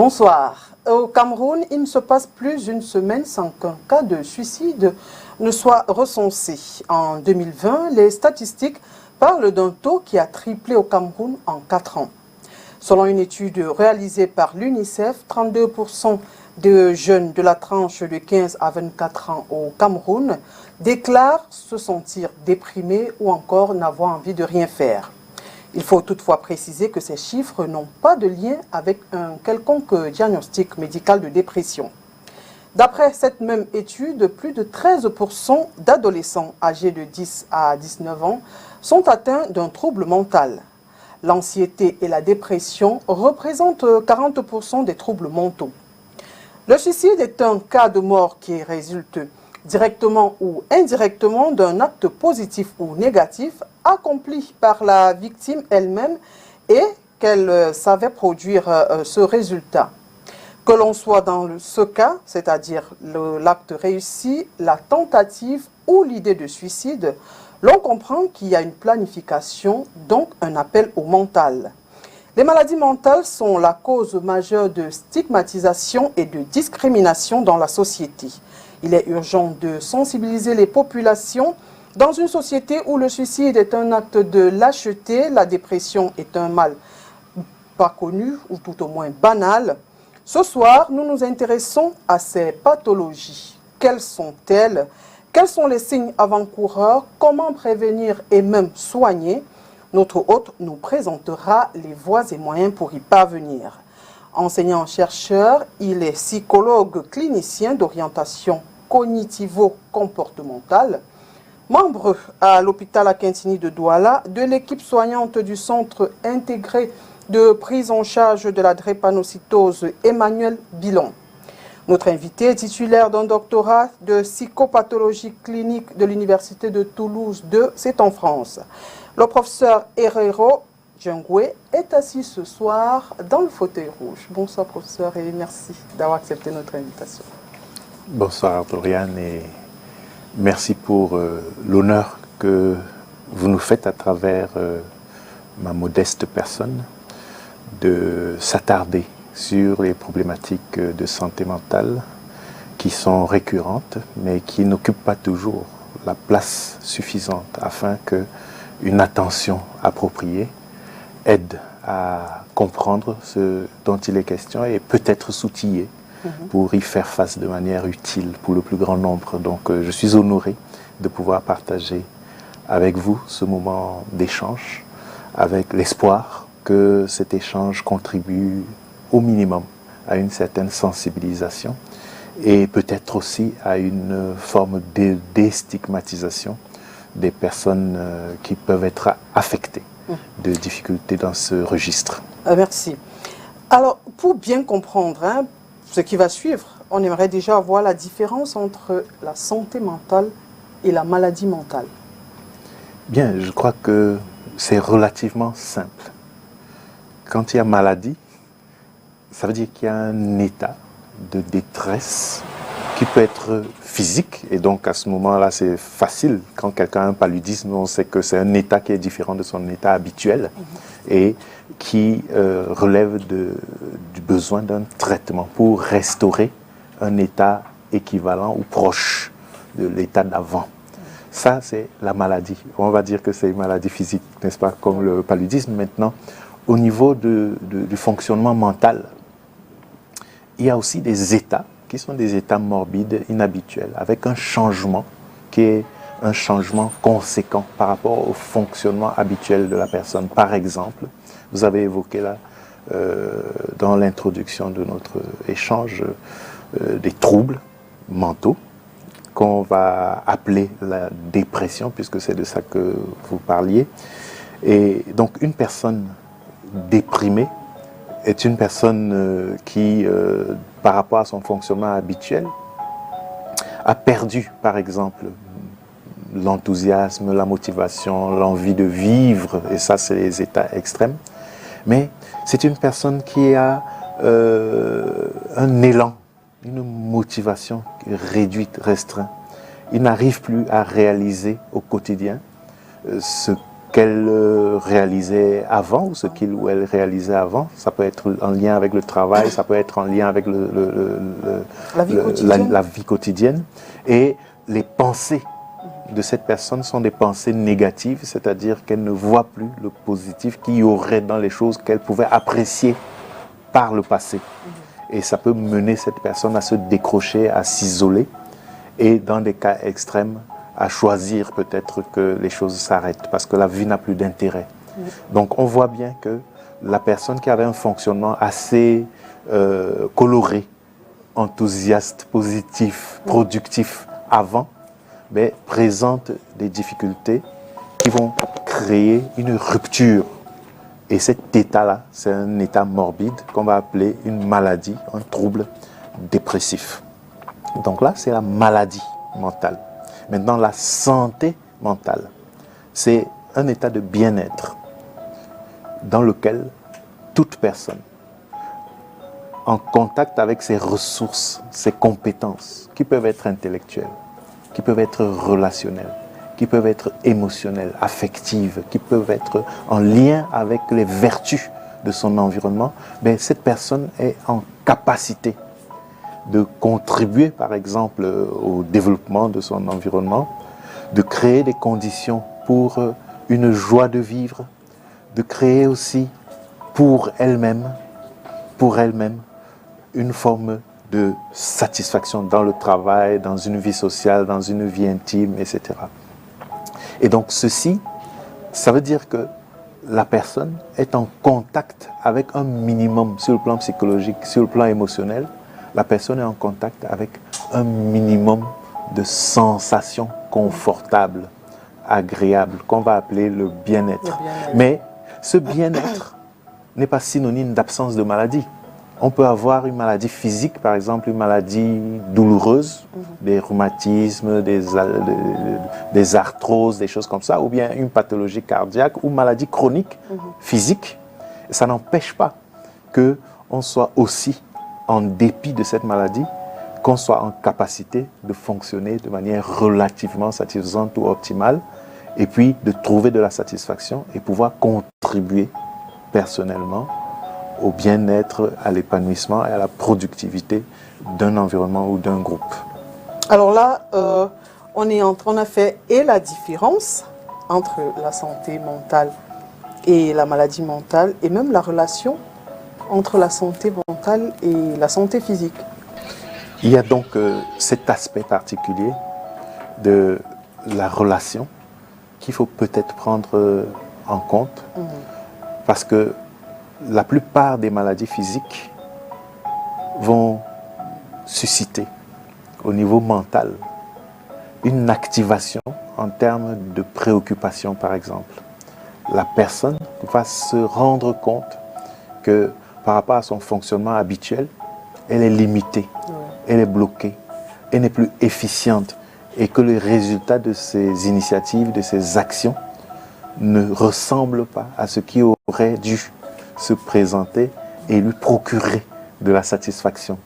Bonsoir. Au Cameroun, il ne se passe plus une semaine sans qu'un cas de suicide ne soit recensé. En 2020, les statistiques parlent d'un taux qui a triplé au Cameroun en 4 ans. Selon une étude réalisée par l'UNICEF, 32% de jeunes de la tranche de 15 à 24 ans au Cameroun déclarent se sentir déprimés ou encore n'avoir envie de rien faire. Il faut toutefois préciser que ces chiffres n'ont pas de lien avec un quelconque diagnostic médical de dépression. D'après cette même étude, plus de 13% d'adolescents âgés de 10 à 19 ans sont atteints d'un trouble mental. L'anxiété et la dépression représentent 40% des troubles mentaux. Le suicide est un cas de mort qui résulte directement ou indirectement d'un acte positif ou négatif accompli par la victime elle-même et qu'elle savait produire ce résultat. Que l'on soit dans ce cas, c'est-à-dire l'acte réussi, la tentative ou l'idée de suicide, l'on comprend qu'il y a une planification, donc un appel au mental. Les maladies mentales sont la cause majeure de stigmatisation et de discrimination dans la société. Il est urgent de sensibiliser les populations. Dans une société où le suicide est un acte de lâcheté, la dépression est un mal pas connu ou tout au moins banal. Ce soir, nous nous intéressons à ces pathologies. Quelles sont-elles? Quels sont les signes avant-coureurs? Comment prévenir et même soigner? Notre hôte nous présentera les voies et moyens pour y parvenir. Enseignant-chercheur, il est psychologue clinicien d'orientation cognitivo-comportementale, membre à l'hôpital Akintini de Douala de l'équipe soignante du Centre intégré de prise en charge de la drépanocytose Emmanuel Bilon. Notre invité est titulaire d'un doctorat de psychopathologie clinique de l'Université de Toulouse 2, c'est en France. Le professeur Herrero Djengwe est assis ce soir dans le fauteuil rouge. Bonsoir professeur et merci d'avoir accepté notre invitation. Bonsoir Doriane et merci pour l'honneur que vous nous faites à travers ma modeste personne de s'attarder sur les problématiques de santé mentale qui sont récurrentes mais qui n'occupent pas toujours la place suffisante afin qu'une attention appropriée aide à comprendre ce dont il est question et peut-être s'outiller pour y faire face de manière utile pour le plus grand nombre. Donc je suis honoré de pouvoir partager avec vous ce moment d'échange avec l'espoir que cet échange contribue au minimum à une certaine sensibilisation et peut-être aussi à une forme de déstigmatisation des personnes qui peuvent être affectées de difficultés dans ce registre. Merci. Alors, pour bien comprendre ce qui va suivre, on aimerait déjà voir la différence entre la santé mentale et la maladie mentale. Bien, je crois que c'est relativement simple. Quand il y a maladie, ça veut dire qu'il y a un état de détresse qui peut être physique, et donc à ce moment-là c'est facile. Quand quelqu'un a un paludisme, on sait que c'est un état qui est différent de son état habituel et qui relève du besoin d'un traitement pour restaurer un état équivalent ou proche de l'état d'avant. Ça, c'est la maladie. On va dire que c'est une maladie physique, n'est-ce pas, comme le paludisme. Maintenant, au niveau du fonctionnement mental, il y a aussi des états qui sont des états morbides, inhabituels, avec un changement qui est un changement conséquent par rapport au fonctionnement habituel de la personne. Par exemple, vous avez évoqué là, dans l'introduction de notre échange, des troubles mentaux qu'on va appeler la dépression, puisque c'est de ça que vous parliez. Et donc une personne déprimée est une personne qui, par rapport à son fonctionnement habituel, a perdu, par exemple, l'enthousiasme, la motivation, l'envie de vivre, et ça, c'est les états extrêmes. Mais c'est une personne qui a un élan, une motivation réduite, restreinte. Il n'arrive plus à réaliser au quotidien ce qu'elle réalisait avant ou ce qu'il ou elle réalisait avant. Ça peut être en lien avec le travail, ça peut être en lien avec la vie quotidienne. Et les pensées de cette personne sont des pensées négatives, c'est-à-dire qu'elle ne voit plus le positif qu'il y aurait dans les choses qu'elle pouvait apprécier par le passé. Et ça peut mener cette personne à se décrocher, à s'isoler et dans des cas extrêmes, à choisir peut-être que les choses s'arrêtent parce que la vie n'a plus d'intérêt. Donc on voit bien que la personne qui avait un fonctionnement assez coloré, enthousiaste, positif, productif avant, mais présente des difficultés qui vont créer une rupture. Et cet état-là, c'est un état morbide qu'on va appeler une maladie, un trouble dépressif. Donc là, c'est la maladie mentale. Maintenant, la santé mentale, c'est un état de bien-être dans lequel toute personne, en contact avec ses ressources, ses compétences, qui peuvent être intellectuelles, qui peuvent être relationnelles, qui peuvent être émotionnelles, affectives, qui peuvent être en lien avec les vertus de son environnement, mais cette personne est en capacité de contribuer, par exemple, au développement de son environnement, de créer des conditions pour une joie de vivre, de créer aussi pour elle-même une forme de satisfaction dans le travail, dans une vie sociale, dans une vie intime, etc. Et donc ceci, ça veut dire que la personne est en contact avec un minimum sur le plan psychologique, sur le plan émotionnel. La personne est en contact avec un minimum de sensations confortables, agréables, qu'on va appeler le bien-être. Mais ce bien-être n'est pas synonyme d'absence de maladie. On peut avoir une maladie physique, par exemple une maladie douloureuse, des rhumatismes, des arthroses, des choses comme ça, ou bien une pathologie cardiaque ou maladie chronique physique. Ça n'empêche pas qu'on soit aussi, en dépit de cette maladie, qu'on soit en capacité de fonctionner de manière relativement satisfaisante ou optimale, et puis de trouver de la satisfaction et pouvoir contribuer personnellement au bien-être, à l'épanouissement et à la productivité d'un environnement ou d'un groupe. Alors là, on a fait la différence entre la santé mentale et la maladie mentale, et même la relation entre la santé mentale et la santé physique. Il y a donc cet aspect particulier de la relation qu'il faut peut-être prendre en compte, parce que la plupart des maladies physiques vont susciter au niveau mental une activation en termes de préoccupation, par exemple. La personne va se rendre compte que par rapport à son fonctionnement habituel, elle est limitée, elle est bloquée, elle n'est plus efficiente, et que le résultat de ses initiatives, de ses actions, ne ressemble pas à ce qui aurait dû se présenter et lui procurer de la satisfaction.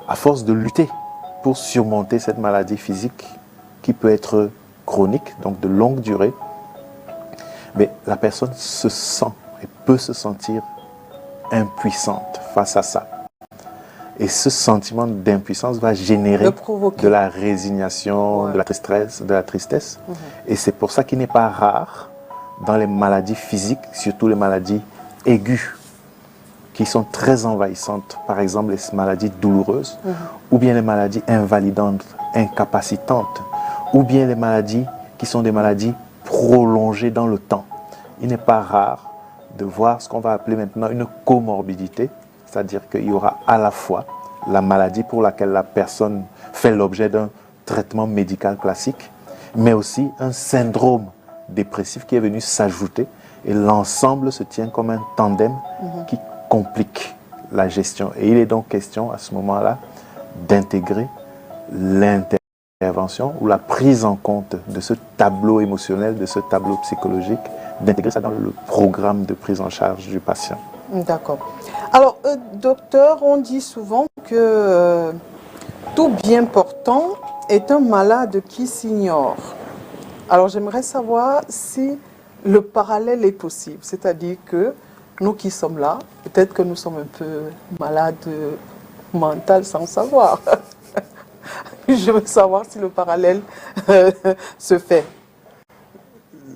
À force de lutter pour surmonter cette maladie physique qui peut être chronique, donc de longue durée, mais la personne se sent et peut se sentir impuissante face à ça. Et ce sentiment d'impuissance va générer de la résignation, de la tristesse. Et c'est pour ça qu'il n'est pas rare dans les maladies physiques, surtout les maladies aiguës, qui sont très envahissantes, par exemple les maladies douloureuses, ou bien les maladies invalidantes, incapacitantes, ou bien les maladies qui sont des maladies prolongées dans le temps. Il n'est pas rare de voir ce qu'on va appeler maintenant une comorbidité, c'est-à-dire qu'il y aura à la fois la maladie pour laquelle la personne fait l'objet d'un traitement médical classique, mais aussi un syndrome dépressif qui est venu s'ajouter, et l'ensemble se tient comme un tandem qui complique la gestion. Et il est donc question à ce moment-là d'intégrer l'intervention ou la prise en compte de ce tableau émotionnel, de ce tableau psychologique, d'intégrer ça dans le programme de prise en charge du patient. D'accord. Alors, docteur, on dit souvent que tout bien portant est un malade qui s'ignore. Alors, j'aimerais savoir si le parallèle est possible. C'est-à-dire que nous qui sommes là, peut-être que nous sommes un peu malades mentaux sans savoir. Je veux savoir si le parallèle se fait.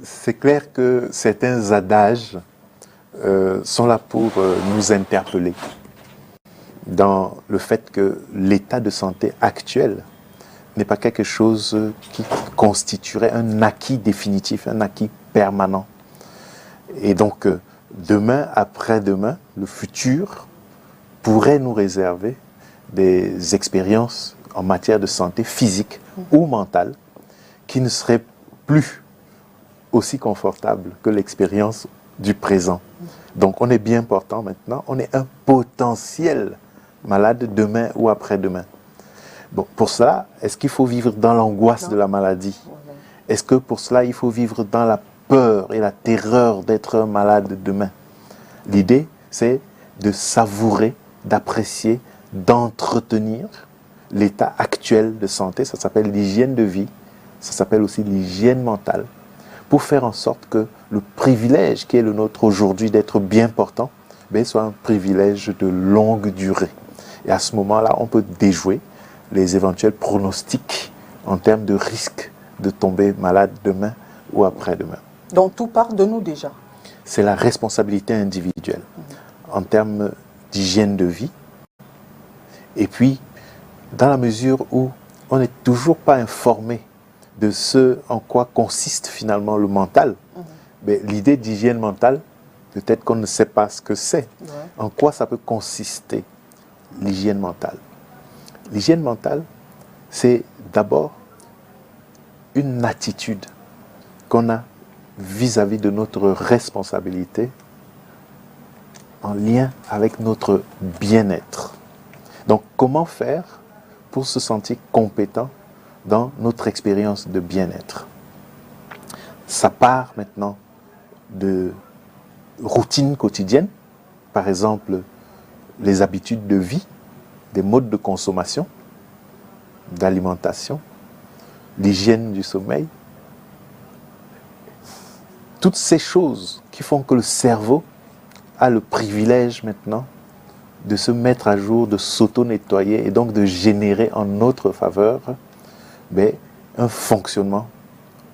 C'est clair que certains adages sont là pour nous interpeller dans le fait que l'état de santé actuel n'est pas quelque chose qui constituerait un acquis définitif, un acquis permanent. Et donc, demain, après-demain, le futur pourrait nous réserver des expériences en matière de santé physique ou mentale qui ne seraient plus aussi confortables que l'expérience du présent. Donc, on est bien portant maintenant, on est un potentiel malade demain ou après-demain. Bon, pour cela, est-ce qu'il faut vivre dans l'angoisse de la maladie? Est-ce que pour cela, il faut vivre dans la peur et la terreur d'être malade demain? L'idée, c'est de savourer, d'apprécier, d'entretenir l'état actuel de santé. Ça s'appelle l'hygiène de vie, ça s'appelle aussi l'hygiène mentale, pour faire en sorte que le privilège qui est le nôtre aujourd'hui d'être bien portant soit un privilège de longue durée. Et à ce moment-là, on peut déjouer les éventuels pronostics en termes de risque de tomber malade demain ou après-demain. Donc tout part de nous déjà. C'est la responsabilité individuelle en termes d'hygiène de vie. Et puis, dans la mesure où on n'est toujours pas informé de ce en quoi consiste finalement le mental, l'idée d'hygiène mentale, peut-être qu'on ne sait pas ce que c'est. En quoi ça peut consister, l'hygiène mentale? L'hygiène mentale, c'est d'abord une attitude qu'on a vis-à-vis de notre responsabilité en lien avec notre bien-être. Donc, comment faire pour se sentir compétent dans notre expérience de bien-être? Ça part maintenant de routines quotidiennes, par exemple les habitudes de vie, des modes de consommation, d'alimentation, l'hygiène du sommeil. Toutes ces choses qui font que le cerveau a le privilège maintenant de se mettre à jour, de s'auto-nettoyer et donc de générer en notre faveur un fonctionnement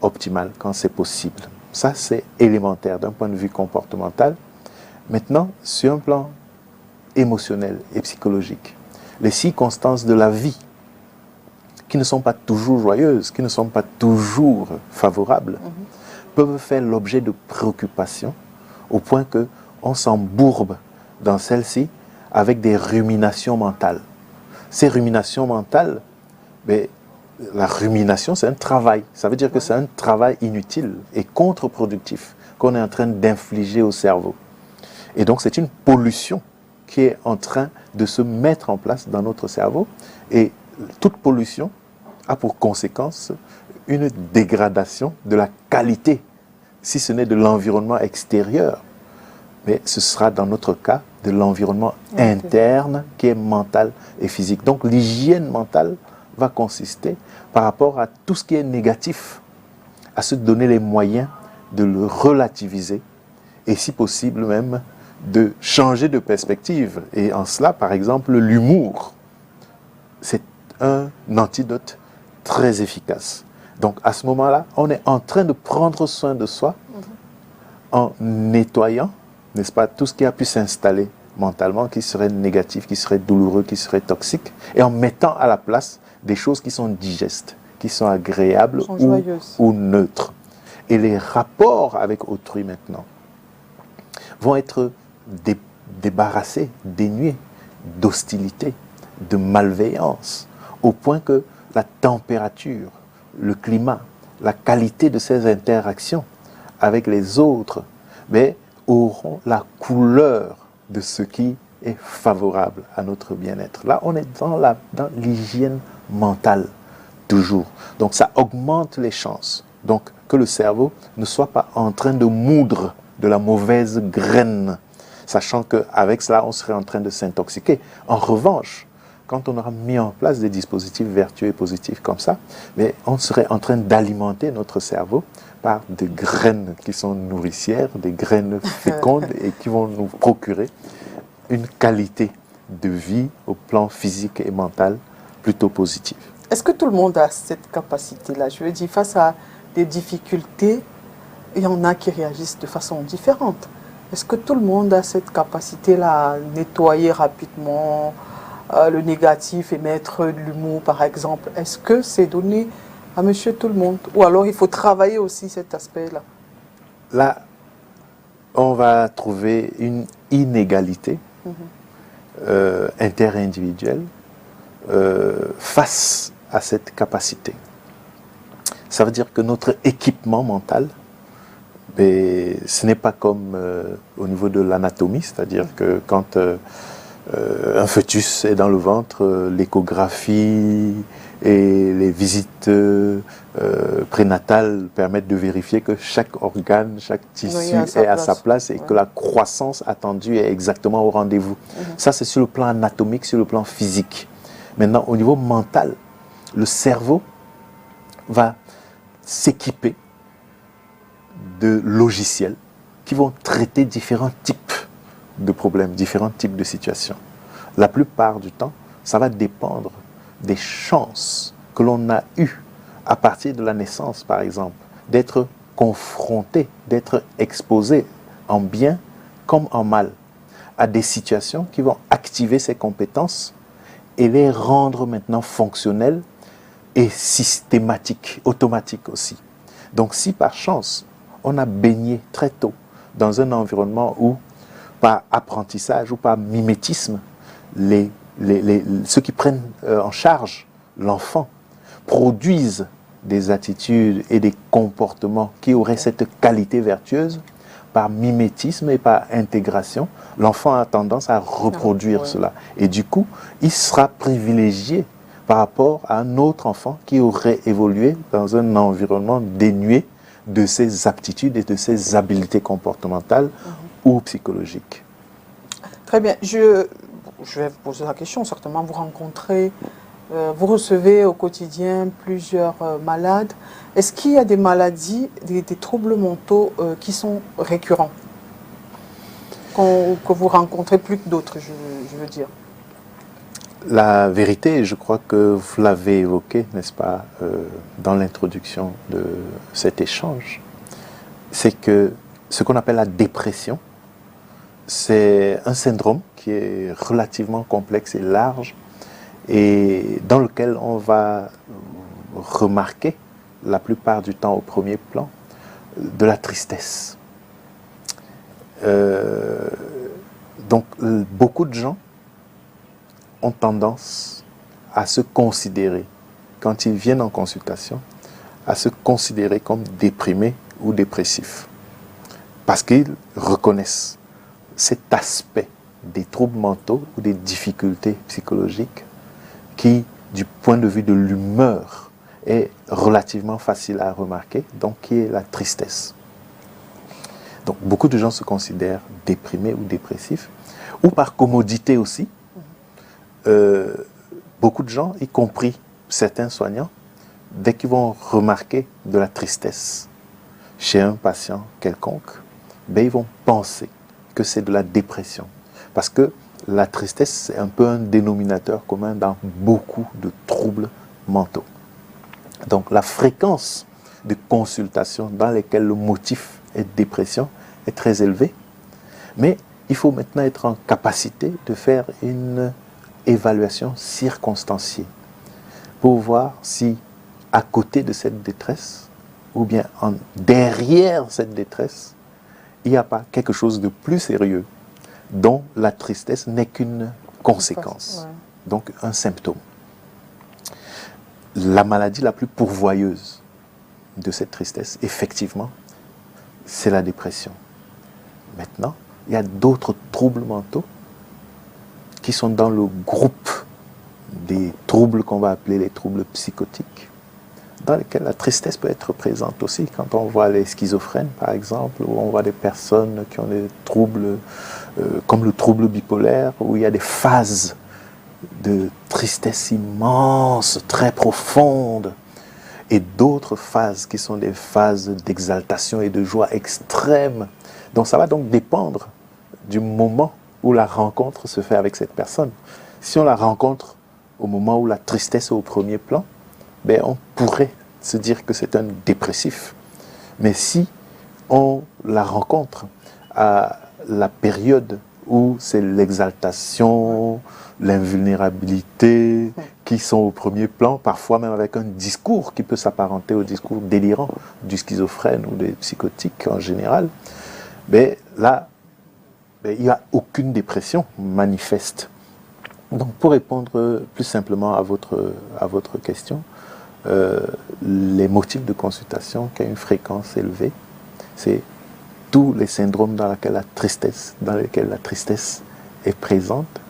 optimal quand c'est possible. Ça, c'est élémentaire d'un point de vue comportemental. Maintenant, sur un plan émotionnel et psychologique, les circonstances de la vie, qui ne sont pas toujours joyeuses, qui ne sont pas toujours favorables, peuvent faire l'objet de préoccupations au point qu'on s'embourbe dans celles-ci avec des ruminations mentales. Ces ruminations mentales, la rumination, c'est un travail. Ça veut dire que c'est un travail inutile et contre-productif qu'on est en train d'infliger au cerveau. Et donc, c'est une pollution qui est en train de se mettre en place dans notre cerveau. Et toute pollution a pour conséquence une dégradation de la qualité, si ce n'est de l'environnement extérieur, mais ce sera dans notre cas de l'environnement interne qui est mental et physique. Donc l'hygiène mentale va consister par rapport à tout ce qui est négatif, à se donner les moyens de le relativiser et si possible même de changer de perspective. Et en cela, par exemple, l'humour, c'est un antidote très efficace. Donc à ce moment-là, on est en train de prendre soin de soi en nettoyant, n'est-ce pas, tout ce qui a pu s'installer mentalement, qui serait négatif, qui serait douloureux, qui serait toxique, et en mettant à la place des choses qui sont digestes, qui sont agréables ou neutres. Et les rapports avec autrui maintenant vont être débarrassés, dénués d'hostilité, de malveillance, au point que la température, le climat, la qualité de ces interactions avec les autres auront la couleur de ce qui est favorable à notre bien-être. Là, on est dans l'hygiène mentale, toujours. Donc, ça augmente les chances. Donc, que le cerveau ne soit pas en train de moudre de la mauvaise graine, sachant qu'avec cela, on serait en train de s'intoxiquer. En revanche, quand on aura mis en place des dispositifs vertueux et positifs comme ça, mais on serait en train d'alimenter notre cerveau par des graines qui sont nourricières, des graines fécondes et qui vont nous procurer une qualité de vie au plan physique et mental plutôt positive. Est-ce que tout le monde a cette capacité-là? Je veux dire, face à des difficultés, il y en a qui réagissent de façon différente. Est-ce que tout le monde a cette capacité-là à nettoyer rapidement le négatif et mettre de l'humour, par exemple? Est-ce que c'est donné à monsieur tout le monde? Ou alors il faut travailler aussi cet aspect-là? Là, on va trouver une inégalité interindividuelle face à cette capacité. Ça veut dire que notre équipement mental, ce n'est pas comme au niveau de l'anatomie, c'est-à-dire que quand un fœtus est dans le ventre, l'échographie et les visites prénatales permettent de vérifier que chaque organe, chaque tissu est à sa place et que la croissance attendue est exactement au rendez-vous. Ça, c'est sur le plan anatomique, sur le plan physique. Maintenant, au niveau mental, le cerveau va s'équiper de logiciels qui vont traiter différents types de problèmes, différents types de situations. La plupart du temps, ça va dépendre des chances que l'on a eues à partir de la naissance, par exemple, d'être confronté, d'être exposé en bien comme en mal à des situations qui vont activer ses compétences et les rendre maintenant fonctionnelles et systématiques, automatiques aussi. Donc si par chance, on a baigné très tôt dans un environnement où, par apprentissage ou par mimétisme, ceux qui prennent en charge l'enfant produisent des attitudes et des comportements qui auraient cette qualité vertueuse, par mimétisme et par intégration, l'enfant a tendance à reproduire cela. Et du coup, il sera privilégié par rapport à un autre enfant qui aurait évolué dans un environnement dénué de ses aptitudes et de ses habiletés comportementales ou psychologiques. Très bien. Je vais vous poser la question. Certainement, vous rencontrez, vous recevez au quotidien plusieurs malades. Est-ce qu'il y a des maladies, des troubles mentaux qui sont récurrents, que vous rencontrez plus que d'autres, je veux dire? La vérité, je crois que vous l'avez évoqué, n'est-ce pas, dans l'introduction de cet échange, c'est que ce qu'on appelle la dépression, c'est un syndrome qui est relativement complexe et large et dans lequel on va remarquer la plupart du temps au premier plan de la tristesse. Donc beaucoup de gens ont tendance à se considérer, quand ils viennent en consultation, à se considérer comme déprimés ou dépressifs. Parce qu'ils reconnaissent cet aspect des troubles mentaux ou des difficultés psychologiques qui, du point de vue de l'humeur, est relativement facile à remarquer, donc qui est la tristesse. Donc beaucoup de gens se considèrent déprimés ou dépressifs, ou par commodité aussi. Beaucoup de gens, y compris certains soignants, dès qu'ils vont remarquer de la tristesse chez un patient quelconque, ils vont penser que c'est de la dépression. Parce que la tristesse, c'est un peu un dénominateur commun dans beaucoup de troubles mentaux. Donc la fréquence de consultations dans lesquelles le motif est dépression est très élevée. Mais il faut maintenant être en capacité de faire une évaluation circonstanciée pour voir si à côté de cette détresse ou bien derrière cette détresse il n'y a pas quelque chose de plus sérieux dont la tristesse n'est qu'une conséquence, donc un symptôme. La maladie la plus pourvoyeuse de cette tristesse, effectivement, c'est la dépression. Maintenant, il y a d'autres troubles mentaux qui sont dans le groupe des troubles qu'on va appeler les troubles psychotiques, dans lesquels la tristesse peut être présente aussi. Quand on voit les schizophrènes, par exemple, ou on voit des personnes qui ont des troubles comme le trouble bipolaire, où il y a des phases de tristesse immense, très profonde, et d'autres phases qui sont des phases d'exaltation et de joie extrême. Donc ça va donc dépendre du moment où la rencontre se fait avec cette personne. Si on la rencontre au moment où la tristesse est au premier plan, ben on pourrait se dire que c'est un dépressif. Mais si on la rencontre à la période où c'est l'exaltation, l'invulnérabilité qui sont au premier plan, parfois même avec un discours qui peut s'apparenter au discours délirant du schizophrène ou des psychotiques en général, mais là, il n'y a aucune dépression manifeste. Donc pour répondre plus simplement à votre question, les motifs de consultation qui ont une fréquence élevée, c'est tous les syndromes dans lesquels la tristesse est présente.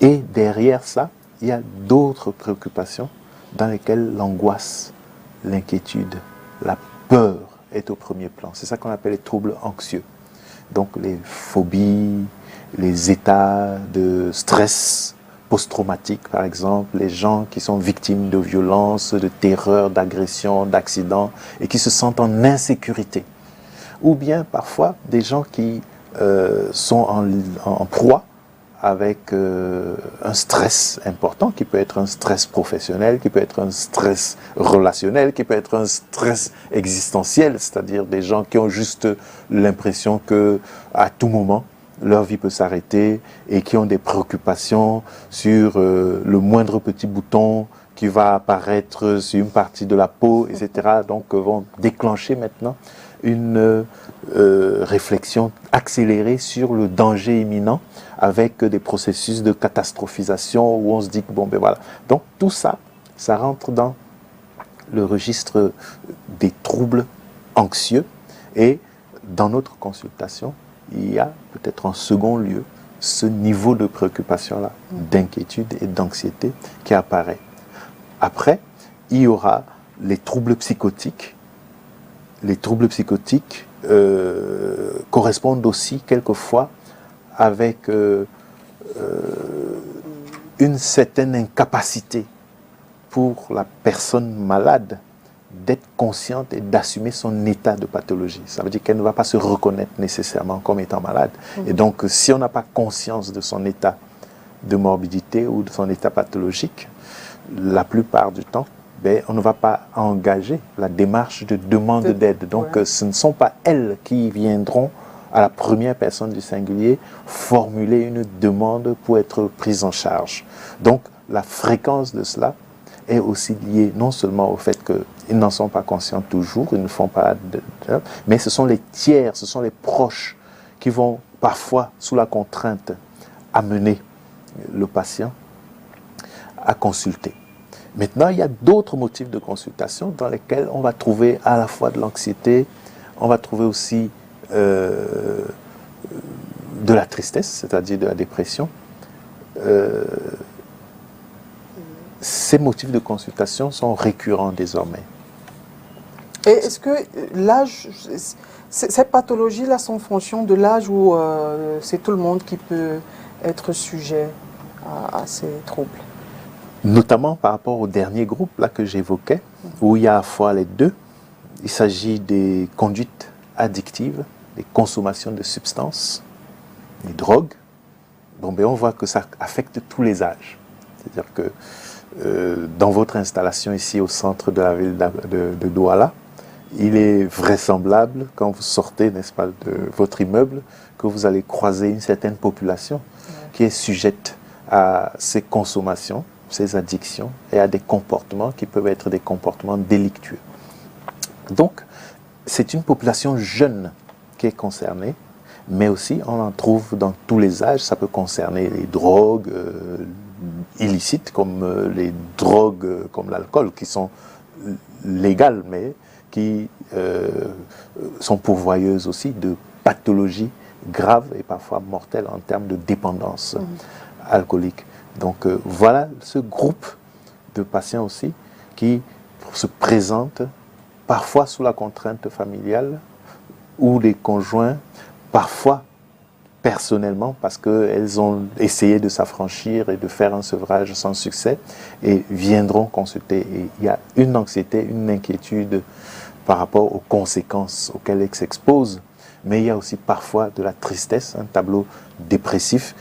Et derrière ça, il y a d'autres préoccupations dans lesquelles l'angoisse, l'inquiétude, la peur est au premier plan. C'est ça qu'on appelle les troubles anxieux. Donc les phobies, les états de stress post-traumatique, par exemple, les gens qui sont victimes de violences, de terreur, d'agressions, d'accidents et qui se sentent en insécurité. Ou bien parfois des gens qui sont en proie avec un stress important, qui peut être un stress professionnel, qui peut être un stress relationnel, qui peut être un stress existentiel, c'est-à-dire des gens qui ont juste l'impression que à tout moment, leur vie peut s'arrêter et qui ont des préoccupations sur le moindre petit bouton qui va apparaître sur une partie de la peau, etc. Donc vont déclencher maintenant une réflexion accélérée sur le danger imminent avec des processus de catastrophisation où on se dit que bon ben voilà. Donc tout ça, ça rentre dans le registre des troubles anxieux et dans notre consultation, il y a peut-être en second lieu ce niveau de préoccupation-là, d'inquiétude et d'anxiété qui apparaît. Après, il y aura les troubles psychotiques. Les troubles psychotiques correspondent aussi quelquefois avec une certaine incapacité pour la personne malade d'être consciente et d'assumer son état de pathologie. Ça veut dire qu'elle ne va pas se reconnaître nécessairement comme étant malade. Et donc, si on n'a pas conscience de son état de morbidité ou de son état pathologique, la plupart du temps, on ne va pas engager la démarche de demande d'aide. Donc, ce ne sont pas elles qui viendront à la première personne du singulier formuler une demande pour être prise en charge. Donc, la fréquence de cela est aussi liée non seulement au fait qu'ils n'en sont pas conscients toujours, ils ne font pas mais ce sont les tiers, ce sont les proches qui vont parfois, sous la contrainte, amener le patient à consulter. Maintenant, il y a d'autres motifs de consultation dans lesquels on va trouver à la fois de l'anxiété, on va trouver aussi de la tristesse, c'est-à-dire de la dépression. Ces motifs de consultation sont récurrents désormais. Et est-ce que l'âge, ces pathologies-là sont en fonction de l'âge où c'est tout le monde qui peut être sujet à ces troubles? Notamment par rapport au dernier groupe là que j'évoquais, où il y a à la fois les deux. Il s'agit des conduites addictives, des consommations de substances, des drogues. Bon, on voit que ça affecte tous les âges. C'est-à-dire que dans votre installation ici au centre de la ville de Douala, il est vraisemblable, quand vous sortez, n'est-ce pas, de votre immeuble, que vous allez croiser une certaine population qui est sujette à ces consommations, ces addictions et à des comportements qui peuvent être des comportements délictueux. Donc, c'est une population jeune qui est concernée, mais aussi on en trouve dans tous les âges. Ça peut concerner les drogues illicites comme les drogues comme l'alcool qui sont légales mais qui sont pourvoyeuses aussi de pathologies graves et parfois mortelles en termes de dépendance alcoolique. Donc voilà ce groupe de patients aussi qui se présentent parfois sous la contrainte familiale ou les conjoints, parfois personnellement parce qu'elles ont essayé de s'affranchir et de faire un sevrage sans succès et viendront consulter. Et il y a une anxiété, une inquiétude par rapport aux conséquences auxquelles elles s'exposent, mais il y a aussi parfois de la tristesse, un tableau dépressif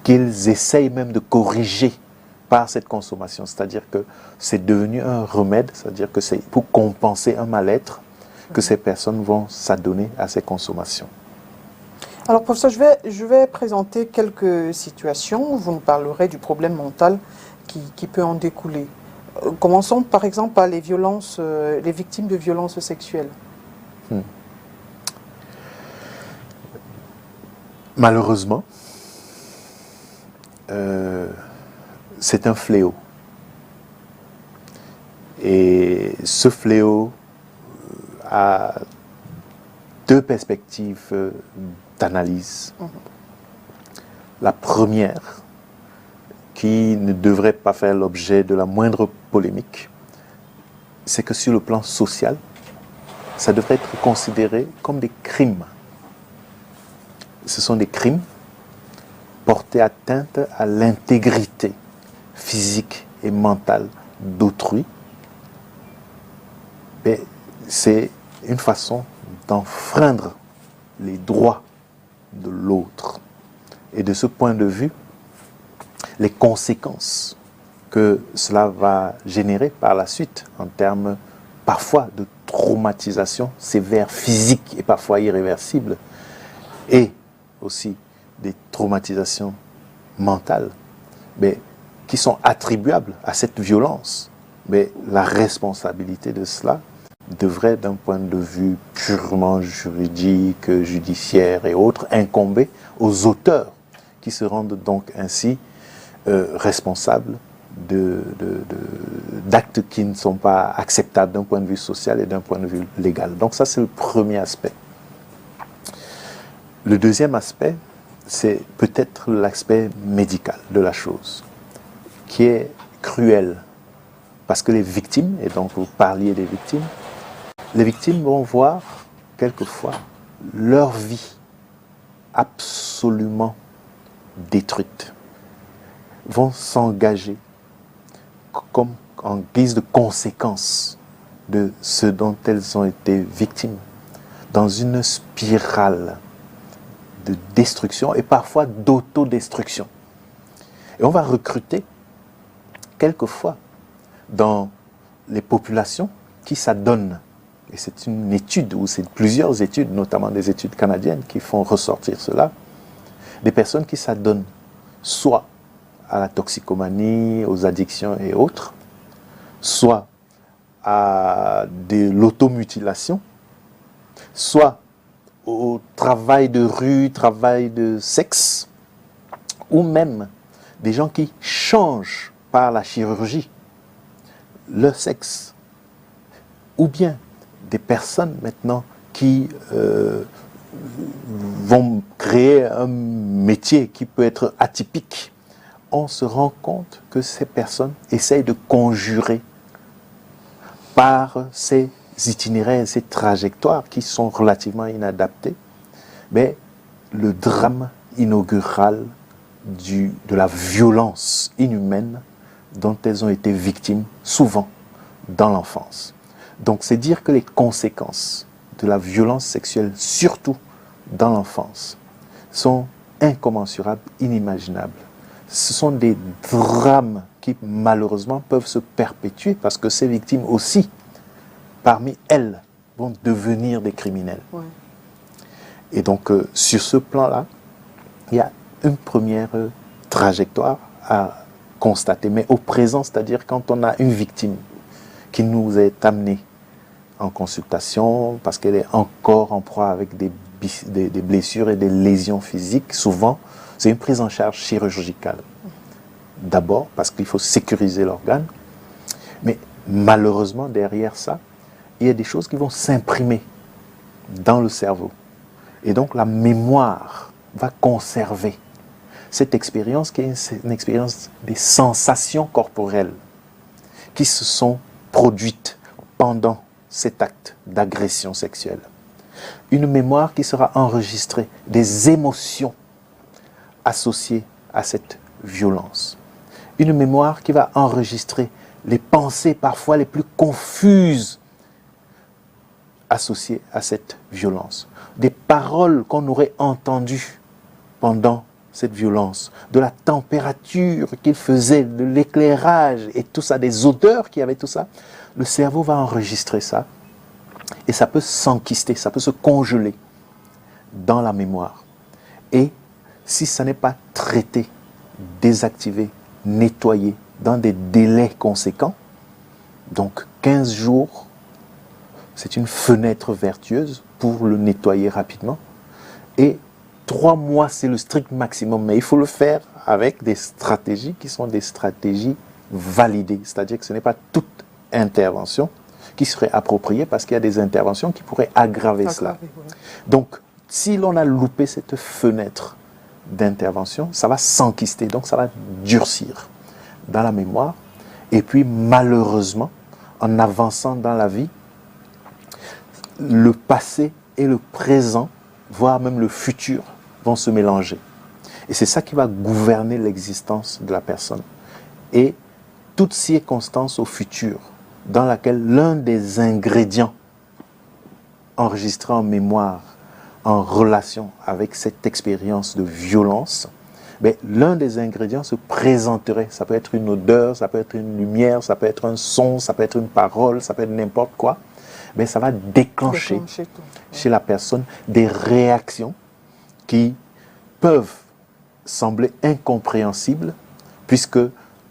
qu'ils essayent même de corriger par cette consommation. C'est-à-dire que c'est devenu un remède, c'est-à-dire que c'est pour compenser un mal-être que ces personnes vont s'adonner à ces consommations. Alors, professeur, je vais présenter quelques situations où vous nous parlerez du problème mental qui peut en découler. Commençons par exemple par les violences, les victimes de violences sexuelles. Malheureusement, c'est un fléau. Et ce fléau a deux perspectives d'analyse. La première, qui ne devrait pas faire l'objet de la moindre polémique, c'est que sur le plan social, ça devrait être considéré comme des crimes. Ce sont des crimes portés atteinte à l'intégrité physique et mentale d'autrui. Mais c'est une façon d'enfreindre les droits de l'autre. Et de ce point de vue, les conséquences que cela va générer par la suite en termes parfois de traumatisation sévère physique et parfois irréversible et aussi des traumatisations mentales mais qui sont attribuables à cette violence. Mais la responsabilité de cela devrait, d'un point de vue purement juridique, judiciaire et autres, incomber aux auteurs qui se rendent donc ainsi responsables d'actes qui ne sont pas acceptables d'un point de vue social et d'un point de vue légal. Donc ça, c'est le premier aspect. Le deuxième aspect, c'est peut-être l'aspect médical de la chose, qui est cruel. Parce que les victimes, et donc vous parliez des victimes, les victimes vont voir quelquefois leur vie absolument détruite, vont s'engager comme en guise de conséquence de ce dont elles ont été victimes, dans une spirale de destruction et parfois d'autodestruction. Et on va recruter quelquefois dans les populations qui s'adonnent, et c'est une étude, ou c'est plusieurs études, notamment des études canadiennes qui font ressortir cela, des personnes qui s'adonnent soit à la toxicomanie, aux addictions et autres, soit à de l'automutilation, soit au travail de rue, travail de sexe, ou même des gens qui changent par la chirurgie leur sexe, ou bien des personnes maintenant qui vont créer un métier qui peut être atypique. On se rend compte que ces personnes essayent de conjurer par ces itinéraires, ces trajectoires qui sont relativement inadaptées, mais le drame inaugural de la violence inhumaine dont elles ont été victimes souvent dans l'enfance. Donc c'est dire que les conséquences de la violence sexuelle, surtout dans l'enfance, sont incommensurables, inimaginables. Ce sont des drames qui malheureusement peuvent se perpétuer parce que ces victimes aussi, parmi elles, vont devenir des criminels. Ouais. Et donc sur ce plan-là, il y a une première trajectoire à constater. Mais au présent, c'est-à-dire quand on a une victime qui nous est amenée en consultation parce qu'elle est encore en proie avec des blessures et des lésions physiques, souvent, c'est une prise en charge chirurgicale. D'abord, parce qu'il faut sécuriser l'organe, mais malheureusement, derrière ça, il y a des choses qui vont s'imprimer dans le cerveau. Et donc, la mémoire va conserver cette expérience qui est une expérience des sensations corporelles qui se sont produites pendant cet acte d'agression sexuelle. Une mémoire qui sera enregistrée des émotions associées à cette violence. Une mémoire qui va enregistrer les pensées parfois les plus confuses associées à cette violence. Des paroles qu'on aurait entendues pendant cette violence, de la température qu'il faisait, de l'éclairage et tout ça, des odeurs qu'il y avait, tout ça. Le cerveau va enregistrer ça et ça peut s'enquister, ça peut se congeler dans la mémoire. Et si ça n'est pas traité, désactivé, nettoyé dans des délais conséquents, donc 15 jours, c'est une fenêtre vertueuse pour le nettoyer rapidement. Et 3 mois, c'est le strict maximum, mais il faut le faire avec des stratégies qui sont des stratégies validées. C'est-à-dire que ce n'est pas toute intervention qui serait appropriée parce qu'il y a des interventions qui pourraient aggraver cela. Oui. Donc, si l'on a loupé cette fenêtre d'intervention, ça va s'enquister, donc ça va durcir dans la mémoire. Et puis, malheureusement, en avançant dans la vie, le passé et le présent, voire même le futur, vont se mélanger. Et c'est ça qui va gouverner l'existence de la personne. Et toute circonstance au futur, dans laquelle l'un des ingrédients enregistrés en mémoire, en relation avec cette expérience de violence, l'un des ingrédients se présenterait. Ça peut être une odeur, ça peut être une lumière, ça peut être un son, ça peut être une parole, ça peut être n'importe quoi. Ça va déclencher chez la personne des réactions qui peuvent sembler incompréhensibles, puisque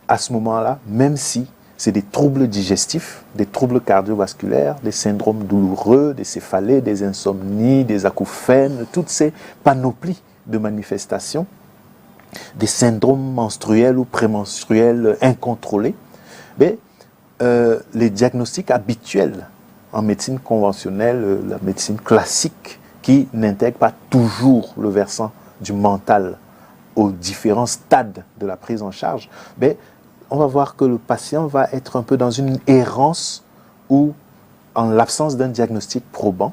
à ce moment-là, même si c'est des troubles digestifs, des troubles cardiovasculaires, des syndromes douloureux, des céphalées, des insomnies, des acouphènes, toutes ces panoplies de manifestations, des syndromes menstruels ou prémenstruels incontrôlés, les diagnostics habituels en médecine conventionnelle, la médecine classique, qui n'intègre pas toujours le versant du mental aux différents stades de la prise en charge, on va voir que le patient va être un peu dans une errance où, en l'absence d'un diagnostic probant,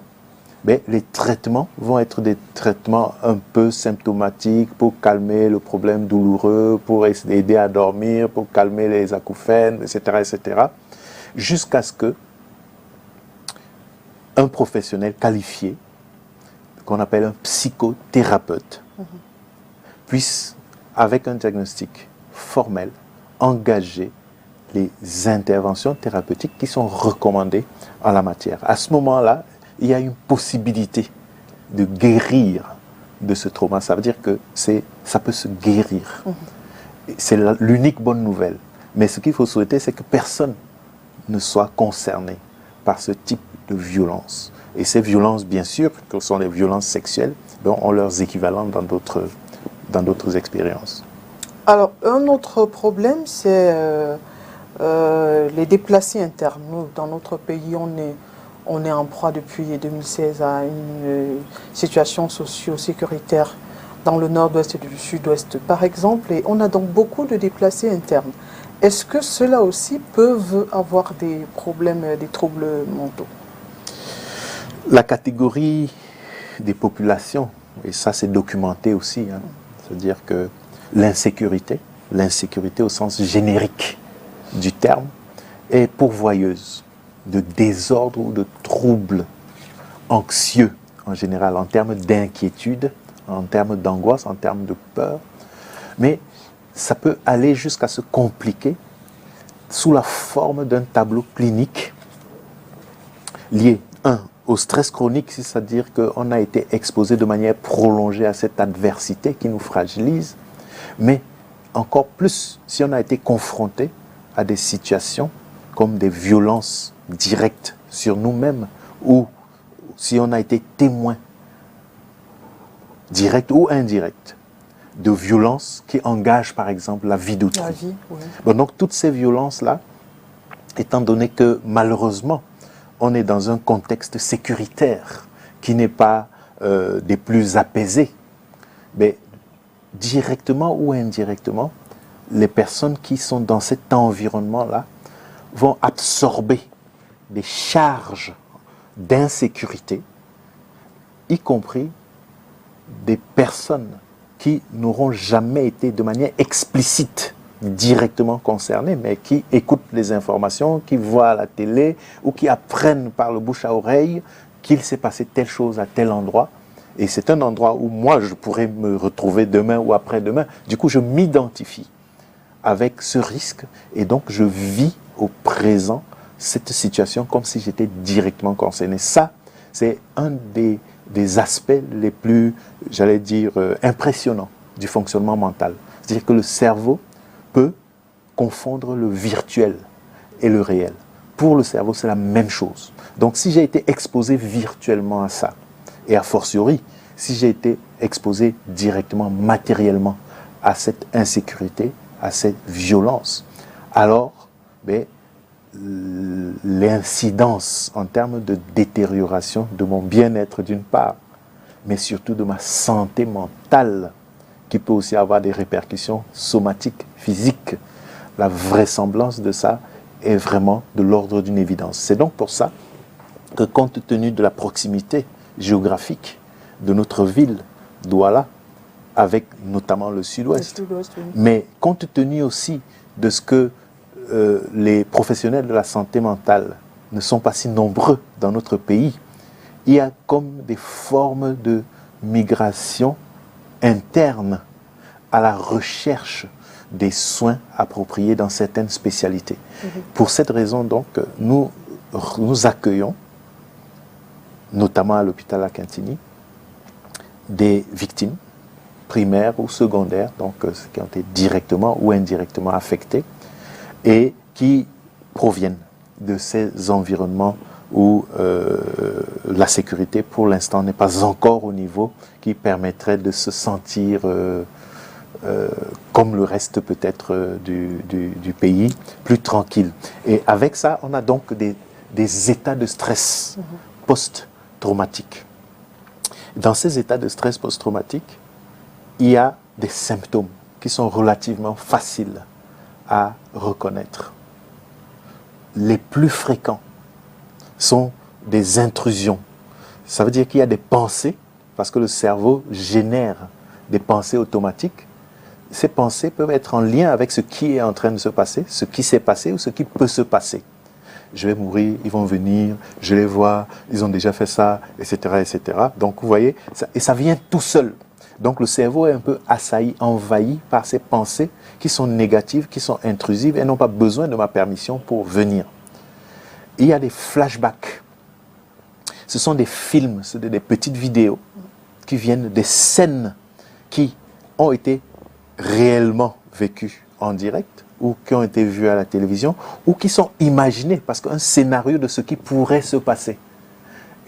les traitements vont être des traitements un peu symptomatiques pour calmer le problème douloureux, pour aider à dormir, pour calmer les acouphènes, etc., jusqu'à ce que un professionnel qualifié, qu'on appelle un psychothérapeute, puisse, avec un diagnostic formel, engager les interventions thérapeutiques qui sont recommandées en la matière. À ce moment-là, il y a une possibilité de guérir de ce trauma. Ça veut dire que ça peut se guérir. C'est l'unique bonne nouvelle. Mais ce qu'il faut souhaiter, c'est que personne ne soit concerné par ce type de violence. Et ces violences, bien sûr, que sont les violences sexuelles, ont leurs équivalents dans d'autres expériences. Alors, un autre problème, c'est les déplacés internes. Nous, dans notre pays, on est en proie depuis 2016 à une situation socio-sécuritaire dans le nord-ouest et le sud-ouest, par exemple, et on a donc beaucoup de déplacés internes. Est-ce que ceux-là aussi peuvent avoir des problèmes, des troubles mentaux? La catégorie des populations, et ça c'est documenté aussi, c'est-à-dire que l'insécurité au sens générique du terme, est pourvoyeuse de désordre ou de troubles anxieux en général, en termes d'inquiétude, en termes d'angoisse, en termes de peur. Mais ça peut aller jusqu'à se compliquer sous la forme d'un tableau clinique lié, au stress chronique, c'est-à-dire qu'on a été exposé de manière prolongée à cette adversité qui nous fragilise, mais encore plus si on a été confronté à des situations comme des violences directes sur nous-mêmes, ou si on a été témoin direct ou indirect de violences qui engagent par exemple la vie d'autrui. La vie, oui. Donc toutes ces violences-là, étant donné que malheureusement, on est dans un contexte sécuritaire qui n'est pas des plus apaisés, mais directement ou indirectement, les personnes qui sont dans cet environnement-là vont absorber des charges d'insécurité y compris des personnes qui n'auront jamais été de manière explicite directement concernées, mais qui écoutent les informations, qui voient à la télé ou qui apprennent par le bouche à oreille qu'il s'est passé telle chose à tel endroit. Et c'est un endroit où moi, je pourrais me retrouver demain ou après-demain. Du coup, je m'identifie avec ce risque et donc je vis au présent cette situation comme si j'étais directement concerné. Ça, c'est un des aspects les plus, j'allais dire, impressionnants du fonctionnement mental. C'est-à-dire que le cerveau peut confondre le virtuel et le réel. Pour le cerveau, c'est la même chose. Donc, si j'ai été exposé virtuellement à ça, et a fortiori, si j'ai été exposé directement, matériellement, à cette insécurité, à cette violence, alors, l'incidence en termes de détérioration de mon bien-être d'une part, mais surtout de ma santé mentale, qui peut aussi avoir des répercussions somatiques, physiques. La vraisemblance de ça est vraiment de l'ordre d'une évidence. C'est donc pour ça que, compte tenu de la proximité géographique de notre ville, Douala, avec notamment le Sud-Ouest, Oui. mais compte tenu aussi de ce que les professionnels de la santé mentale ne sont pas si nombreux dans notre pays, il y a comme des formes de migration interne à la recherche des soins appropriés dans certaines spécialités. Pour cette raison, donc, nous accueillons, notamment à l'hôpital Akintini, des victimes primaires ou secondaires, donc qui ont été directement ou indirectement affectées, et qui proviennent de ces environnements où la sécurité, pour l'instant, n'est pas encore au niveau qui permettrait de se sentir comme le reste peut-être du pays, plus tranquille. Et avec ça, on a donc des états de stress post-traumatiques. Dans ces états de stress post-traumatique, il y a des symptômes qui sont relativement faciles à reconnaître. Les plus fréquents sont des intrusions. Ça veut dire qu'il y a des pensées, parce que le cerveau génère des pensées automatiques. Ces pensées peuvent être en lien avec ce qui est en train de se passer, ce qui s'est passé ou ce qui peut se passer. Je vais mourir, ils vont venir, je les vois, ils ont déjà fait ça, etc., etc. Donc vous voyez, ça vient tout seul. Donc le cerveau est un peu assailli, envahi par ces pensées qui sont négatives, qui sont intrusives et n'ont pas besoin de ma permission pour venir. Il y a des flashbacks. Ce sont des films, c'est des petites vidéos qui viennent des scènes qui ont été réellement vécues en direct ou qui ont été vues à la télévision ou qui sont imaginées parce qu'un scénario de ce qui pourrait se passer.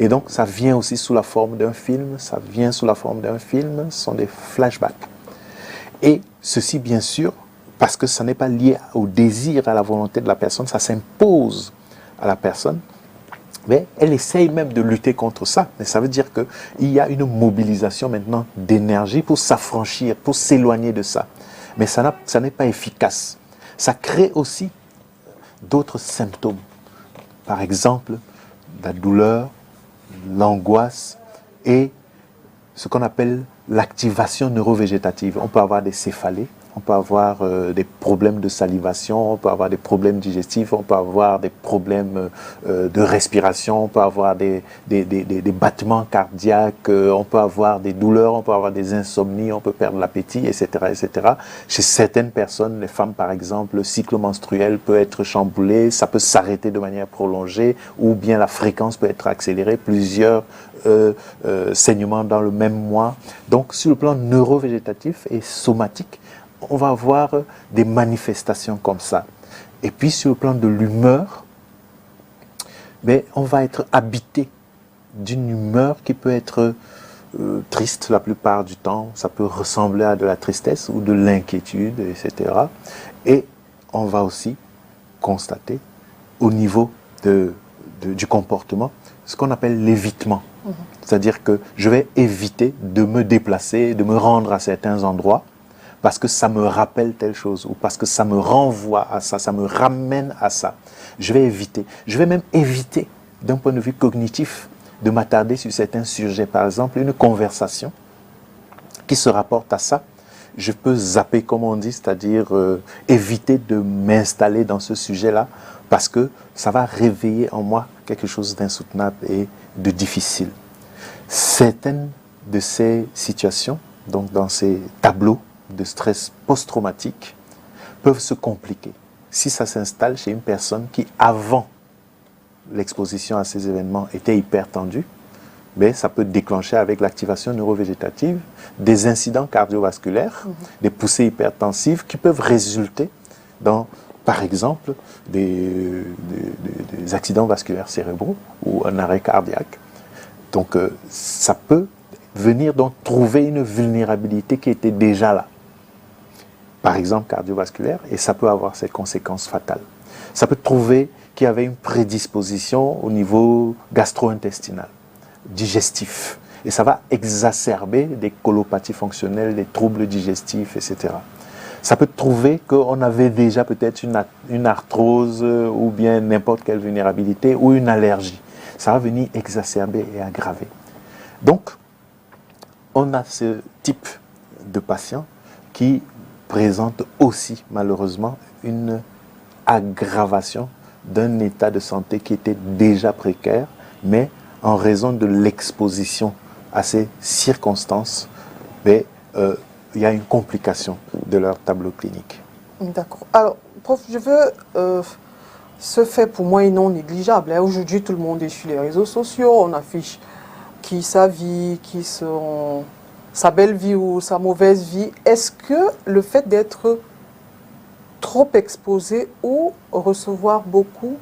Et donc ça vient aussi sous la forme d'un film, ce sont des flashbacks. Et ceci bien sûr, parce que ça n'est pas lié au désir, à la volonté de la personne, ça s'impose à la personne, mais elle essaye même de lutter contre ça. Mais ça veut dire qu'il y a une mobilisation maintenant d'énergie pour s'affranchir, pour s'éloigner de ça. Mais ça n'est pas efficace. Ça crée aussi d'autres symptômes. Par exemple, la douleur, l'angoisse et ce qu'on appelle l'activation neurovégétative. On peut avoir des céphalées, on peut avoir des problèmes de salivation, on peut avoir des problèmes digestifs, on peut avoir des problèmes de respiration, on peut avoir des battements cardiaques, on peut avoir des douleurs, on peut avoir des insomnies, on peut perdre l'appétit, etc., etc. Chez certaines personnes, les femmes par exemple, le cycle menstruel peut être chamboulé, ça peut s'arrêter de manière prolongée, ou bien la fréquence peut être accélérée, plusieurs saignements dans le même mois. Donc sur le plan neurovégétatif et somatique, on va avoir des manifestations comme ça. Et puis sur le plan de l'humeur, on va être habité d'une humeur qui peut être triste la plupart du temps. Ça peut ressembler à de la tristesse ou de l'inquiétude, etc. Et on va aussi constater au niveau du comportement ce qu'on appelle l'évitement. C'est-à-dire que je vais éviter de me déplacer, de me rendre à certains endroits parce que ça me rappelle telle chose ou parce que ça me renvoie à ça, ça me ramène à ça. Je vais éviter. Je vais même éviter, d'un point de vue cognitif, de m'attarder sur certains sujets. Par exemple, une conversation qui se rapporte à ça, je peux zapper, comme on dit, c'est-à-dire éviter de m'installer dans ce sujet-là, parce que ça va réveiller en moi quelque chose d'insoutenable et de difficile. Certaines de ces situations, donc dans ces tableaux de stress post-traumatique, peuvent se compliquer si ça s'installe chez une personne qui, avant l'exposition à ces événements, était hyper tendue. Mais ça peut déclencher avec l'activation neurovégétative des incidents cardiovasculaires, des poussées hypertensives qui peuvent résulter dans, par exemple, des accidents vasculaires cérébraux ou un arrêt cardiaque. Donc ça peut venir donc trouver une vulnérabilité qui était déjà là, par exemple cardiovasculaire, et ça peut avoir ses conséquences fatales. Ça peut trouver qu'il y avait une prédisposition au niveau gastro-intestinal, digestif, et ça va exacerber des colopathies fonctionnelles, des troubles digestifs, etc. Ça peut trouver qu'on avait déjà peut-être une arthrose ou bien n'importe quelle vulnérabilité ou une allergie. Ça va venir exacerber et aggraver. Donc, on a ce type de patient qui présente aussi malheureusement une aggravation d'un état de santé qui était déjà précaire, mais en raison de l'exposition à ces circonstances, il y a une complication de leur tableau clinique. D'accord. Alors, prof, je veux... ce fait pour moi est non négligeable. Aujourd'hui, tout le monde est sur les réseaux sociaux, on affiche qui sa vie, sa belle vie ou sa mauvaise vie. Est-ce que le fait d'être trop exposé ou recevoir beaucoup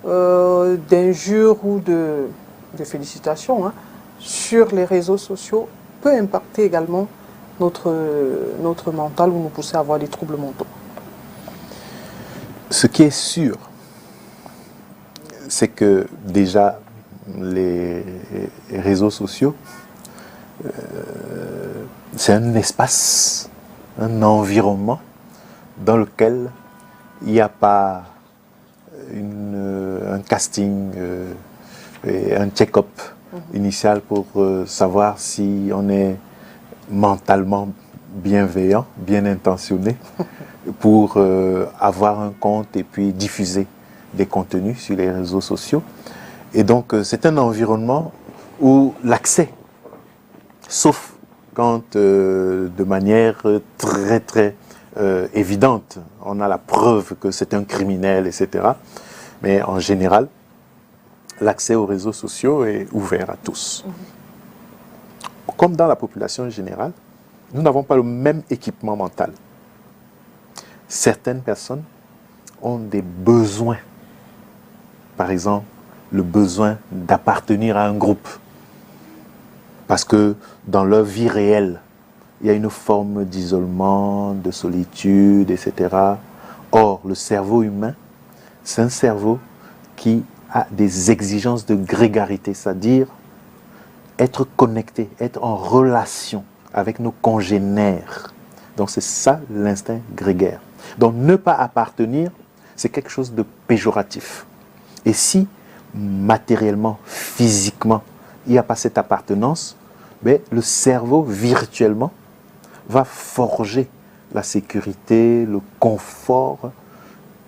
d'injures ou de félicitations sur les réseaux sociaux peut impacter également notre mental ou nous pousser à avoir des troubles mentaux? Ce qui est sûr, c'est que déjà les réseaux sociaux, c'est un espace, un environnement dans lequel il n'y a pas un casting et un check-up initial pour savoir si on est mentalement bienveillant, bien intentionné, pour avoir un compte et puis diffuser des contenus sur les réseaux sociaux. Et donc, c'est un environnement où l'accès, sauf quand de manière très très évidente, on a la preuve que c'est un criminel, etc. Mais en général, l'accès aux réseaux sociaux est ouvert à tous. Comme dans la population générale, nous n'avons pas le même équipement mental. Certaines personnes ont des besoins. Par exemple, le besoin d'appartenir à un groupe. Parce que dans leur vie réelle, il y a une forme d'isolement, de solitude, etc. Or, le cerveau humain, c'est un cerveau qui a des exigences de grégarité, c'est-à-dire être connecté, être en relation avec nos congénères. Donc c'est ça l'instinct grégaire. Donc ne pas appartenir, c'est quelque chose de péjoratif. Et si matériellement, physiquement, il n'y a pas cette appartenance, mais le cerveau virtuellement va forger la sécurité, le confort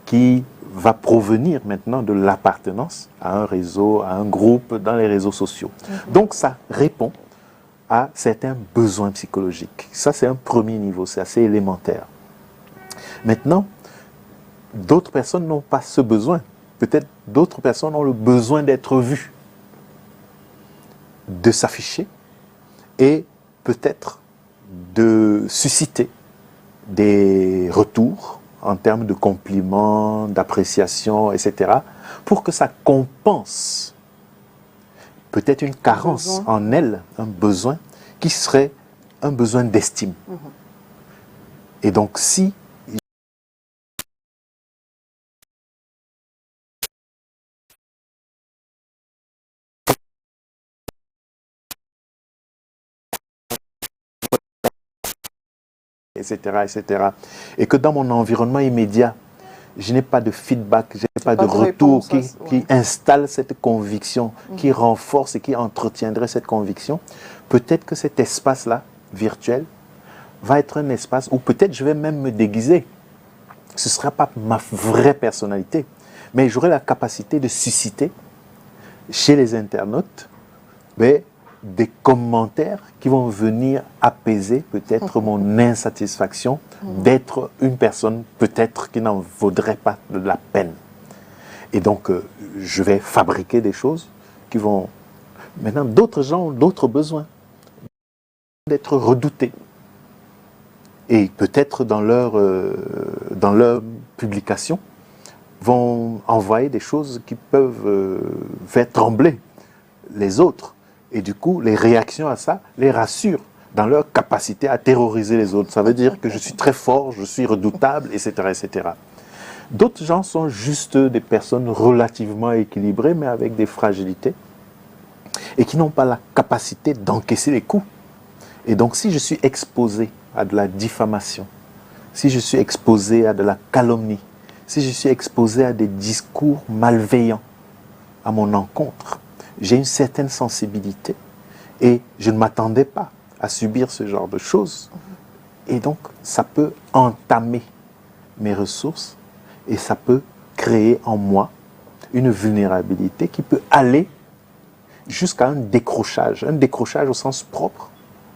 qui va provenir maintenant de l'appartenance à un réseau, à un groupe, dans les réseaux sociaux. Donc ça répond à certains besoins psychologiques. Ça, c'est un premier niveau, c'est assez élémentaire. Maintenant, d'autres personnes n'ont pas ce besoin. Peut-être d'autres personnes ont le besoin d'être vues, de s'afficher et peut-être de susciter des retours en termes de compliments, d'appréciation, etc., pour que ça compense peut-être une carence en elle, un besoin qui serait un besoin d'estime. Et donc si etc., etc., et que dans mon environnement immédiat, je n'ai pas de feedback, je n'ai pas de de retour réponse, qui installe cette conviction, qui renforce et qui entretiendrait cette conviction, peut-être que cet espace-là, virtuel, va être un espace où peut-être je vais même me déguiser. Ce ne sera pas ma vraie personnalité, mais j'aurai la capacité de susciter chez les internautes des commentaires qui vont venir apaiser peut-être mon insatisfaction d'être une personne peut-être qui n'en vaudrait pas de la peine. Et donc, je vais fabriquer des choses qui vont... Maintenant, d'autres gens ont d'autres besoins d'être redoutés. Et peut-être dans leur publication, vont envoyer des choses qui peuvent faire trembler les autres. Et du coup, les réactions à ça les rassurent dans leur capacité à terroriser les autres. Ça veut dire que je suis très fort, je suis redoutable, etc., etc. D'autres gens sont juste des personnes relativement équilibrées, mais avec des fragilités, et qui n'ont pas la capacité d'encaisser les coups. Et donc, si je suis exposé à de la diffamation, si je suis exposé à de la calomnie, si je suis exposé à des discours malveillants à mon encontre, j'ai une certaine sensibilité et je ne m'attendais pas à subir ce genre de choses. Et donc, ça peut entamer mes ressources et ça peut créer en moi une vulnérabilité qui peut aller jusqu'à un décrochage au sens propre,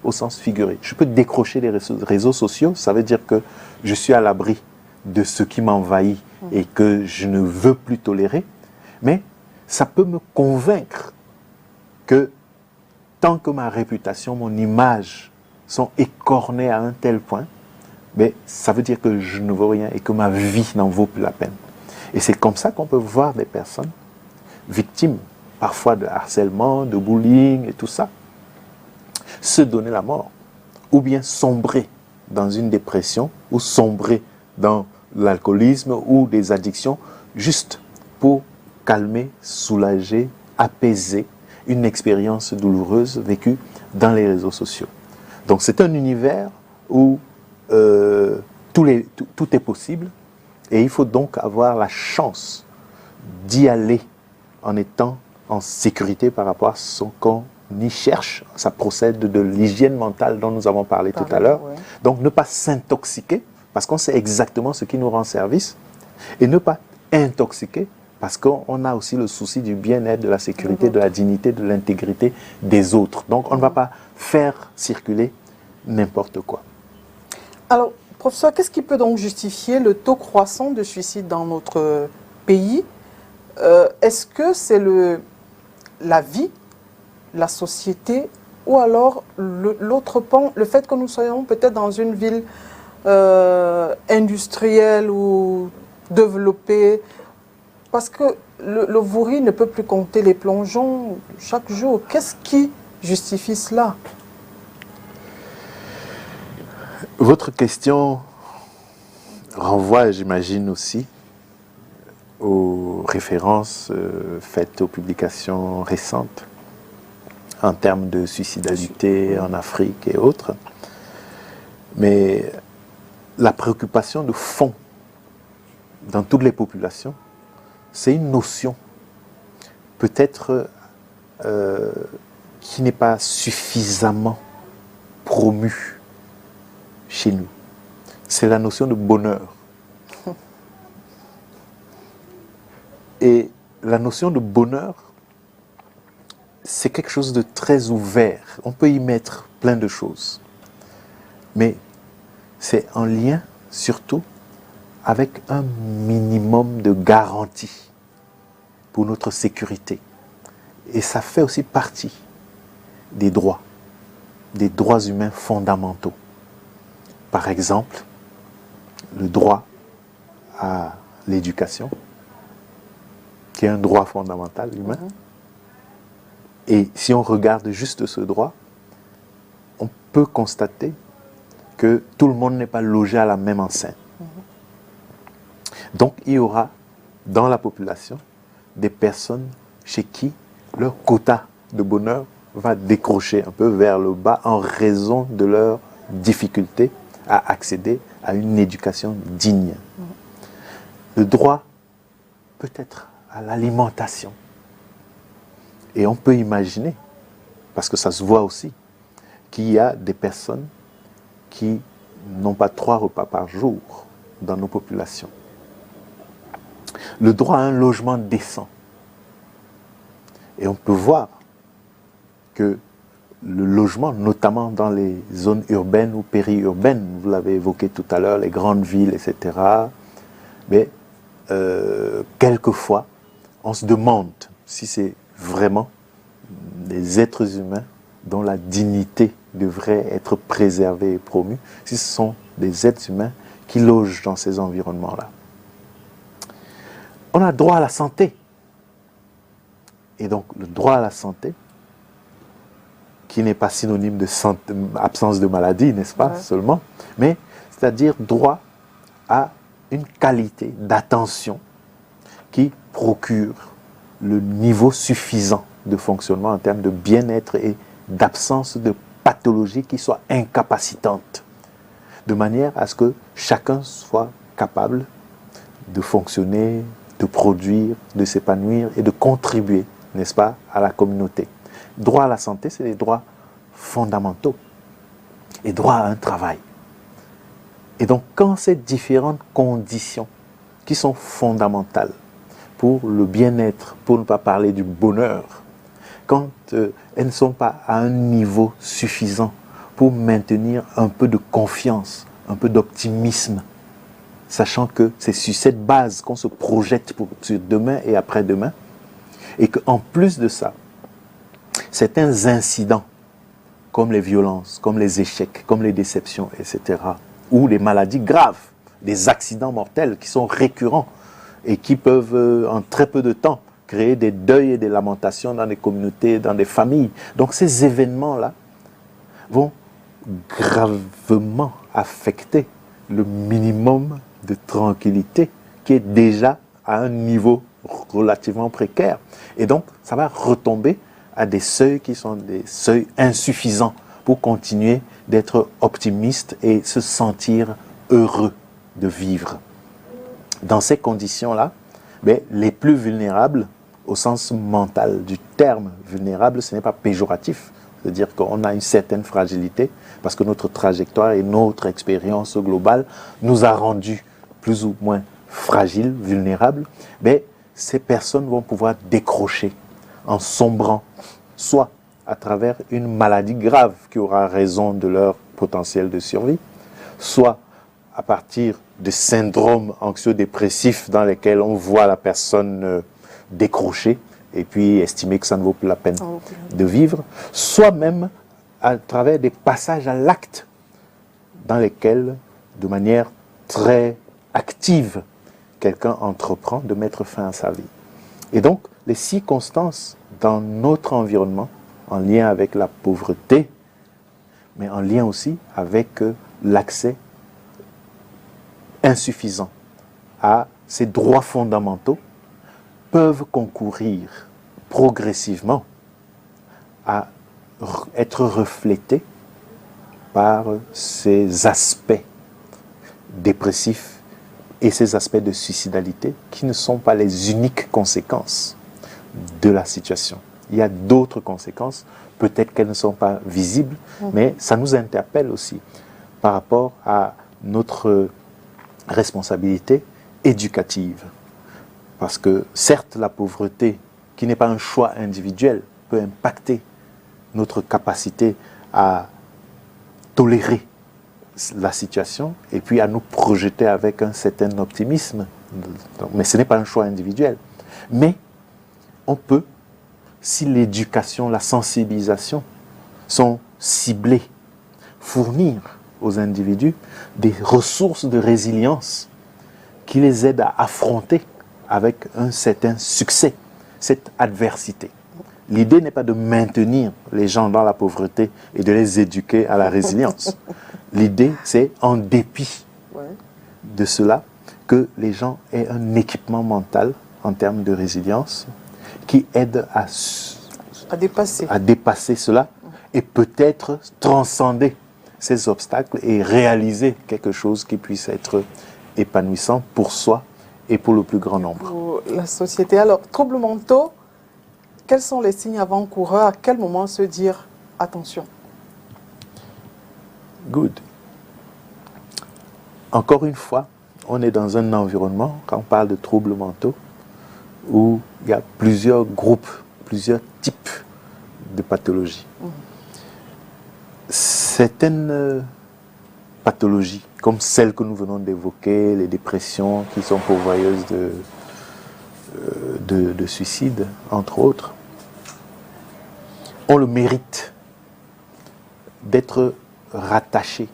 au sens figuré. Je peux décrocher les réseaux sociaux, ça veut dire que je suis à l'abri de ce qui m'envahit et que je ne veux plus tolérer, mais ça peut me convaincre que tant que ma réputation, mon image sont écornées à un tel point, mais ça veut dire que je ne vaux rien et que ma vie n'en vaut plus la peine. Et c'est comme ça qu'on peut voir des personnes victimes, parfois de harcèlement, de bullying et tout ça, se donner la mort, ou bien sombrer dans une dépression, ou sombrer dans l'alcoolisme ou des addictions, juste pour calmer, soulager, apaiser une expérience douloureuse vécue dans les réseaux sociaux. Donc c'est un univers où tout est possible et il faut donc avoir la chance d'y aller en étant en sécurité par rapport à ce qu'on y cherche. Ça procède de l'hygiène mentale dont nous avons parlé tout à l'heure. Ouais. Donc ne pas s'intoxiquer parce qu'on sait exactement ce qui nous rend service et ne pas intoxiquer parce qu'on a aussi le souci du bien-être, de la sécurité, de la dignité, de l'intégrité des autres. Donc on ne va pas faire circuler n'importe quoi. Alors, professeur, qu'est-ce qui peut donc justifier le taux croissant de suicide dans notre pays? Est-ce que c'est la vie, la société, ou alors l'autre pan, le fait que nous soyons peut-être dans une ville industrielle ou développée? Parce que le Vouri ne peut plus compter les plongeons chaque jour. Qu'est-ce qui justifie cela? Votre question renvoie, j'imagine aussi, aux références faites aux publications récentes en termes de suicidalité en Afrique et autres. Mais la préoccupation de fond dans toutes les populations, c'est une notion peut-être qui n'est pas suffisamment promue chez nous. C'est la notion de bonheur. Et la notion de bonheur, c'est quelque chose de très ouvert. On peut y mettre plein de choses. Mais c'est en lien surtout avec un minimum de garantie pour notre sécurité. Et ça fait aussi partie des droits humains fondamentaux. Par exemple, le droit à l'éducation, qui est un droit fondamental humain. Et si on regarde juste ce droit, on peut constater que tout le monde n'est pas logé à la même enseigne. Donc il y aura dans la population des personnes chez qui leur quota de bonheur va décrocher un peu vers le bas en raison de leur difficulté à accéder à une éducation digne. le droit peut-être à l'alimentation. Et on peut imaginer, parce que ça se voit aussi, qu'il y a des personnes qui n'ont pas 3 repas par jour dans nos populations. Le droit à un logement décent. Et on peut voir que le logement, notamment dans les zones urbaines ou périurbaines, vous l'avez évoqué tout à l'heure, les grandes villes, etc., mais quelquefois, on se demande si c'est vraiment des êtres humains dont la dignité devrait être préservée et promue, si ce sont des êtres humains qui logent dans ces environnements-là. On a droit à la santé. Et donc, le droit à la santé, qui n'est pas synonyme de santé, absence de maladie, n'est-ce pas, seulement, mais c'est-à-dire droit à une qualité d'attention qui procure le niveau suffisant de fonctionnement en termes de bien-être et d'absence de pathologie qui soit incapacitante, de manière à ce que chacun soit capable de fonctionner, de produire, de s'épanouir et de contribuer, n'est-ce pas, à la communauté. Droit à la santé, c'est des droits fondamentaux et droit à un travail. Et donc, quand ces différentes conditions qui sont fondamentales pour le bien-être, pour ne pas parler du bonheur, quand elles ne sont pas à un niveau suffisant pour maintenir un peu de confiance, un peu d'optimisme, sachant que c'est sur cette base qu'on se projette sur demain et après-demain, et qu'en plus de ça, certains incidents, comme les violences, comme les échecs, comme les déceptions, etc., ou les maladies graves, des accidents mortels qui sont récurrents et qui peuvent, en très peu de temps, créer des deuils et des lamentations dans des communautés, dans des familles. Donc ces événements-là vont gravement affecter le minimum de tranquillité qui est déjà à un niveau relativement précaire. Et donc, ça va retomber à des seuils qui sont des seuils insuffisants pour continuer d'être optimiste et se sentir heureux de vivre. Dans ces conditions-là, les plus vulnérables, au sens mental du terme vulnérable, ce n'est pas péjoratif. C'est-à-dire qu'on a une certaine fragilité parce que notre trajectoire et notre expérience globale nous a rendus plus ou moins fragiles, vulnérables. Mais ces personnes vont pouvoir décrocher en sombrant, soit à travers une maladie grave qui aura raison de leur potentiel de survie, soit à partir de syndromes anxio-dépressifs dans lesquels on voit la personne décrocher et puis estimer que ça ne vaut plus la peine de vivre, soit même à travers des passages à l'acte dans lesquels, de manière très active, quelqu'un entreprend de mettre fin à sa vie. Et donc, les circonstances dans notre environnement, en lien avec la pauvreté, mais en lien aussi avec l'accès insuffisant à ces droits fondamentaux, peuvent concourir progressivement à être reflétés par ces aspects dépressifs et ces aspects de suicidalité qui ne sont pas les uniques conséquences de la situation. Il y a d'autres conséquences, peut-être qu'elles ne sont pas visibles, mais ça nous interpelle aussi par rapport à notre responsabilité éducative. Parce que certes, la pauvreté, qui n'est pas un choix individuel, peut impacter notre capacité à tolérer la situation et puis à nous projeter avec un certain optimisme. Mais ce n'est pas un choix individuel. Mais on peut, si l'éducation, la sensibilisation sont ciblées, fournir aux individus des ressources de résilience qui les aident à affronter avec un certain succès cette adversité. L'idée n'est pas de maintenir les gens dans la pauvreté et de les éduquer à la résilience. L'idée, c'est en dépit de cela, que les gens aient un équipement mental en termes de résilience qui aide à dépasser cela et peut-être transcender ces obstacles et réaliser quelque chose qui puisse être épanouissant pour soi et pour le plus grand nombre. Pour la société. Alors, troubles mentaux, quels sont les signes avant-coureurs? À quel moment se dire attention? Good. Encore une fois, on est dans un environnement, quand on parle de troubles mentaux, où il y a plusieurs groupes, plusieurs types de pathologies. Certaines pathologies, comme celles que nous venons d'évoquer, les dépressions qui sont pourvoyeuses de suicide, entre autres, ont le mérite d'être rattachées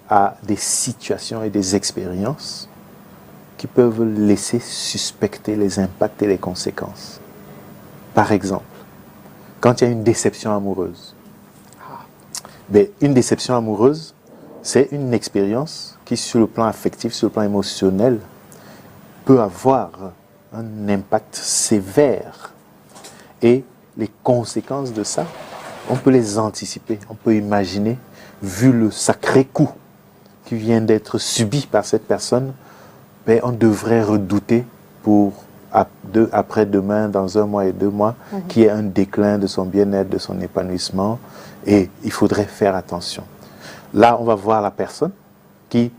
à des situations et des expériences qui peuvent laisser suspecter les impacts et les conséquences. Par exemple, quand il y a une déception amoureuse, une déception amoureuse, c'est une expérience qui, sur le plan affectif, sur le plan émotionnel, peut avoir un impact sévère. Et les conséquences de ça, on peut les anticiper, on peut imaginer, vu le sacré coup qui vient d'être subi par cette personne, on devrait redouter pour après-demain, dans 1 mois et 2 mois, qu'il y ait un déclin de son bien-être, de son épanouissement, et il faudrait faire attention. Là, on va voir la personne qui,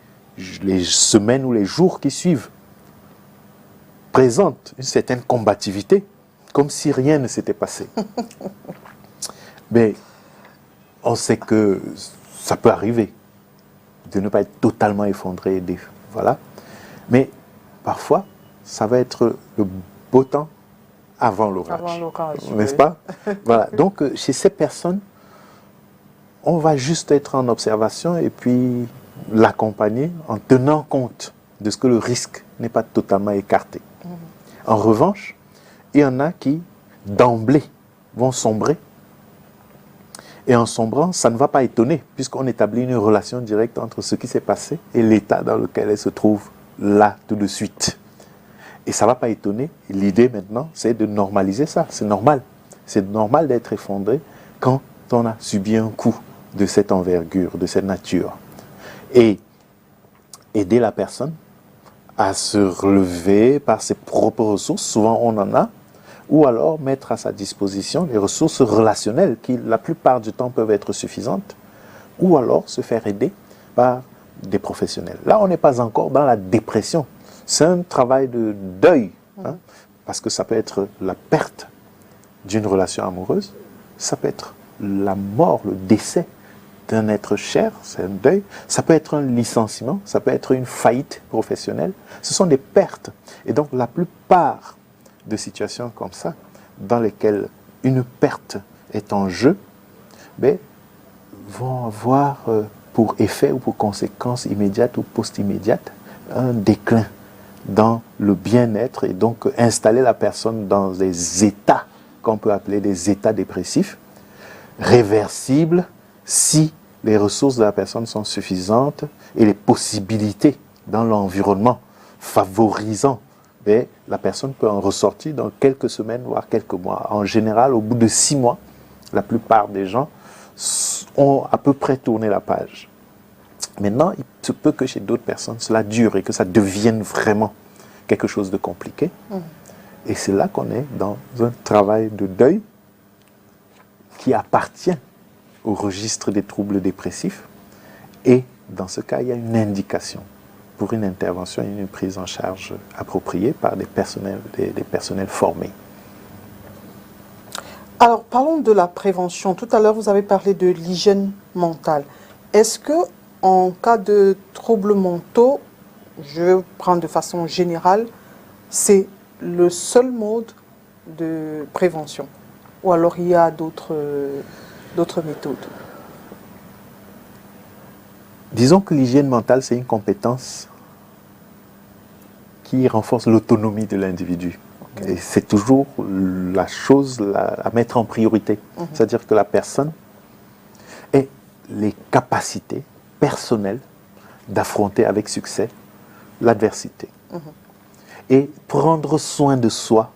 les semaines ou les jours qui suivent, présente une certaine combativité, comme si rien ne s'était passé. Mais on sait que ça peut arriver de ne pas être totalement effondré, voilà. Mais parfois, ça va être le beau temps avant l'orage. Avant l'orage, n'est-ce pas? Voilà. Donc, chez ces personnes, on va juste être en observation et puis l'accompagner en tenant compte de ce que le risque n'est pas totalement écarté. En revanche, il y en a qui, d'emblée, vont sombrer. Et en sombrant, ça ne va pas étonner, puisqu'on établit une relation directe entre ce qui s'est passé et l'état dans lequel elle se trouve là, tout de suite. Et ça ne va pas étonner. L'idée maintenant, c'est de normaliser ça. C'est normal. C'est normal d'être effondré quand on a subi un coup de cette envergure, de cette nature. Et aider la personne à se relever par ses propres ressources, souvent on en a, ou alors mettre à sa disposition les ressources relationnelles qui, la plupart du temps, peuvent être suffisantes, ou alors se faire aider par des professionnels. Là, on n'est pas encore dans la dépression. C'est un travail de deuil, parce que ça peut être la perte d'une relation amoureuse, ça peut être la mort, le décès d'un être cher, c'est un deuil, ça peut être un licenciement, ça peut être une faillite professionnelle, ce sont des pertes. Et donc la plupart de situations comme ça, dans lesquelles une perte est en jeu, vont avoir pour effet ou pour conséquence immédiate ou post-immédiate un déclin dans le bien-être et donc installer la personne dans des états qu'on peut appeler des états dépressifs, réversibles si les ressources de la personne sont suffisantes et les possibilités dans l'environnement favorisant, la personne peut en ressortir dans quelques semaines, voire quelques mois. En général, au bout de 6 mois, la plupart des gens ont à peu près tourné la page. Maintenant, il se peut que chez d'autres personnes, cela dure et que ça devienne vraiment quelque chose de compliqué. Et c'est là qu'on est dans un travail de deuil qui appartient au registre des troubles dépressifs. Et dans ce cas, il y a une indication pour une intervention et une prise en charge appropriée par des personnels formés. Alors, parlons de la prévention. Tout à l'heure, vous avez parlé de l'hygiène mentale. Est-ce que, en cas de troubles mentaux, je vais prendre de façon générale, c'est le seul mode de prévention? Ou alors il y a d'autres méthodes? Disons que l'hygiène mentale, c'est une compétence qui renforce l'autonomie de l'individu. Et c'est toujours la chose à mettre en priorité. C'est-à-dire que la personne ait les capacités personnelles d'affronter avec succès l'adversité. Et prendre soin de soi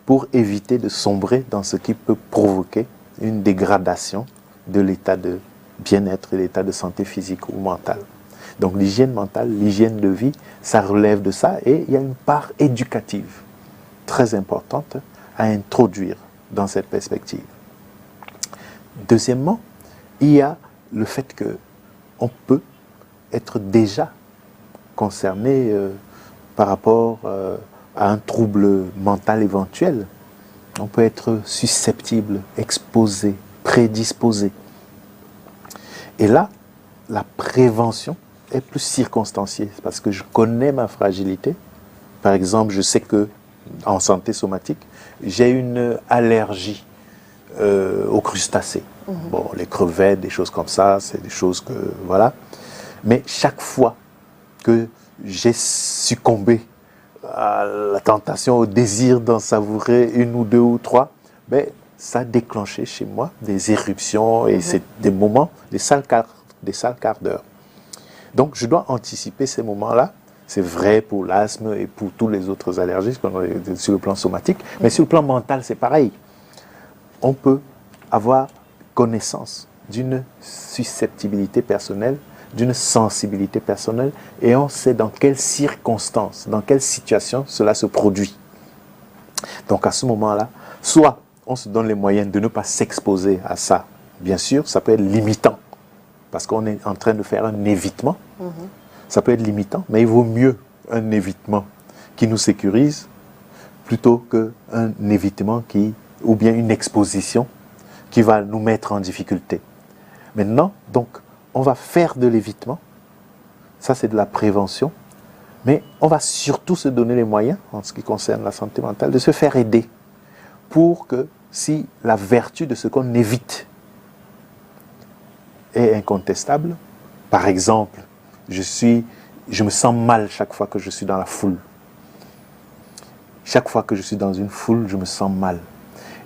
pour éviter de sombrer dans ce qui peut provoquer une dégradation de l'état de bien-être et l'état de santé physique ou mentale. Donc l'hygiène mentale, l'hygiène de vie, ça relève de ça et il y a une part éducative très importante à introduire dans cette perspective. Deuxièmement, il y a le fait qu'on peut être déjà concerné par rapport à un trouble mental éventuel. On peut être susceptible, exposé, prédisposé. Et là, la prévention est plus circonstanciée parce que je connais ma fragilité. Par exemple, je sais que en santé somatique, j'ai une allergie aux crustacés. Bon, les crevettes, des choses comme ça, c'est des choses que, voilà. Mais chaque fois que j'ai succombé à la tentation, au désir d'en savourer une ou deux ou trois, ben, ça a déclenché chez moi des éruptions et c'est des moments, des sales quarts d'heure. Donc, je dois anticiper ces moments-là. C'est vrai pour l'asthme et pour tous les autres allergies sur le plan somatique, mais sur le plan mental, c'est pareil. On peut avoir connaissance d'une susceptibilité personnelle, d'une sensibilité personnelle, et on sait dans quelles circonstances, dans quelle situation cela se produit. Donc à ce moment-là, soit on se donne les moyens de ne pas s'exposer à ça. Bien sûr, ça peut être limitant, parce qu'on est en train de faire un évitement. Ça peut être limitant, mais il vaut mieux un évitement qui nous sécurise plutôt qu'un évitement ou bien une exposition qui va nous mettre en difficulté. Maintenant, donc, on va faire de l'évitement, ça c'est de la prévention, mais on va surtout se donner les moyens, en ce qui concerne la santé mentale, de se faire aider pour que si la vertu de ce qu'on évite est incontestable, par exemple, je me sens mal chaque fois que je suis dans la foule. Chaque fois que je suis dans une foule, je me sens mal.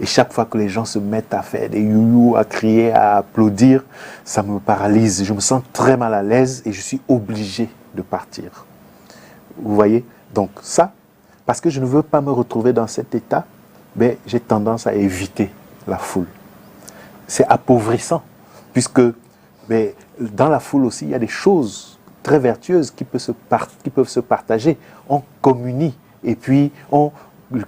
Et chaque fois que les gens se mettent à faire des you-you, à crier, à applaudir, ça me paralyse. Je me sens très mal à l'aise et je suis obligé de partir. Vous voyez? Donc ça, parce que je ne veux pas me retrouver dans cet état, ben, j'ai tendance à éviter la foule. C'est appauvrissant, puisque ben, dans la foule aussi, il y a des choses très vertueuses qui peuvent se partager. On communie et puis on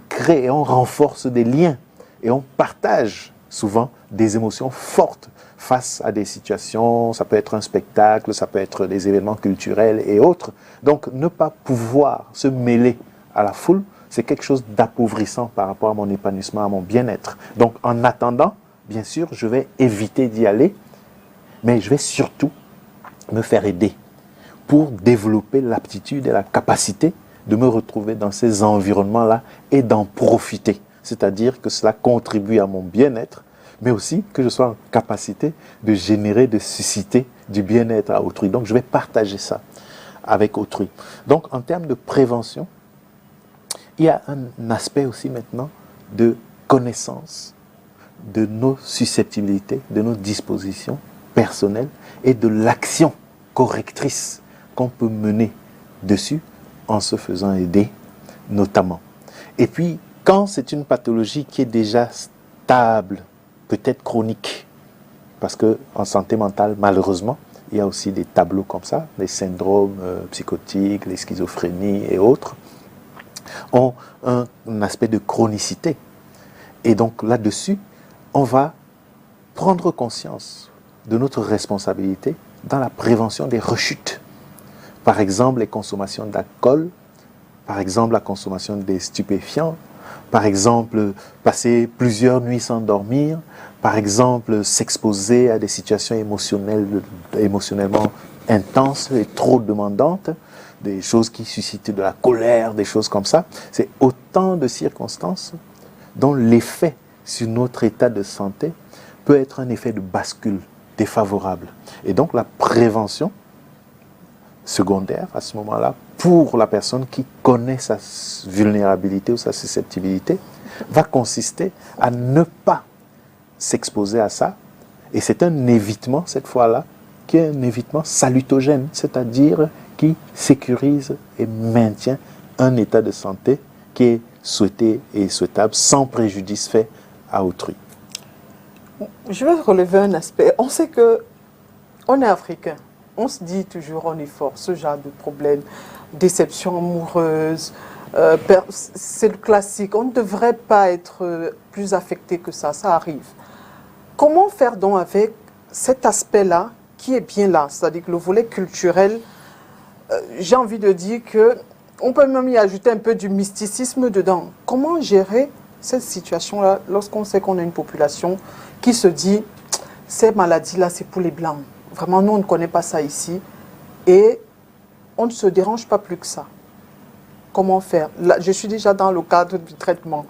crée et on renforce des liens et on partage souvent des émotions fortes face à des situations. Ça peut être un spectacle, ça peut être des événements culturels et autres. Donc ne pas pouvoir se mêler à la foule, c'est quelque chose d'appauvrissant par rapport à mon épanouissement, à mon bien-être. Donc en attendant, bien sûr, je vais éviter d'y aller, mais je vais surtout me faire aider pour développer l'aptitude et la capacité de me retrouver dans ces environnements-là et d'en profiter. C'est-à-dire que cela contribue à mon bien-être, mais aussi que je sois en capacité de générer, de susciter du bien-être à autrui. Donc je vais partager ça avec autrui. Donc en termes de prévention, il y a un aspect aussi maintenant de connaissance de nos susceptibilités, de nos dispositions personnelles et de l'action correctrice qu'on peut mener dessus en se faisant aider notamment. Et puis, quand c'est une pathologie qui est déjà stable, peut-être chronique, parce qu'en santé mentale, malheureusement, il y a aussi des tableaux comme ça, les syndromes psychotiques, les schizophrénies et autres, ont un aspect de chronicité. Et donc là-dessus, on va prendre conscience de notre responsabilité dans la prévention des rechutes. Par exemple, les consommations d'alcool, par exemple, la consommation des stupéfiants, par exemple, passer plusieurs nuits sans dormir, par exemple, s'exposer à des situations émotionnellement intenses et trop demandantes, des choses qui suscitent de la colère, des choses comme ça. C'est autant de circonstances dont l'effet sur notre état de santé peut être un effet de bascule défavorable. Et donc la prévention secondaire à ce moment-là, pour la personne qui connaît sa vulnérabilité ou sa susceptibilité, va consister à ne pas s'exposer à ça. Et c'est un évitement, cette fois-là, qui est un évitement salutogène, c'est-à-dire qui sécurise et maintient un état de santé qui est souhaité et souhaitable sans préjudice fait à autrui. Je vais relever un aspect. On sait que on est africain. on se dit toujours on est fort, ce genre de problème, déception amoureuse, c'est le classique, on ne devrait pas être plus affecté que ça arrive. Comment faire donc avec cet aspect-là qui est bien là, c'est-à-dire que le volet culturel, j'ai envie de dire que on peut même y ajouter un peu du mysticisme dedans. Comment gérer cette situation-là lorsqu'on sait qu'on a une population qui se dit ces maladies-là, c'est pour les Blancs. Vraiment, nous, on ne connaît pas ça ici. Et on ne se dérange pas plus que ça. Comment faire? Là, je suis déjà dans le cadre du traitement.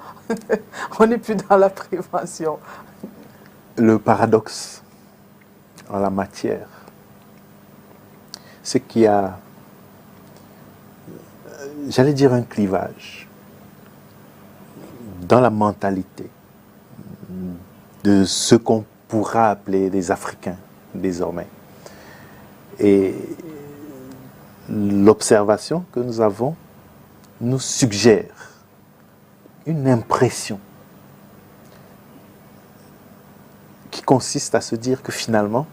On n'est plus dans la prévention. Le paradoxe en la matière, c'est qu'il y a, j'allais dire, un clivage dans la mentalité de ce qu'on pourra appeler les Africains désormais. Et l'observation que nous avons nous suggère une impression qui consiste à se dire que finalement,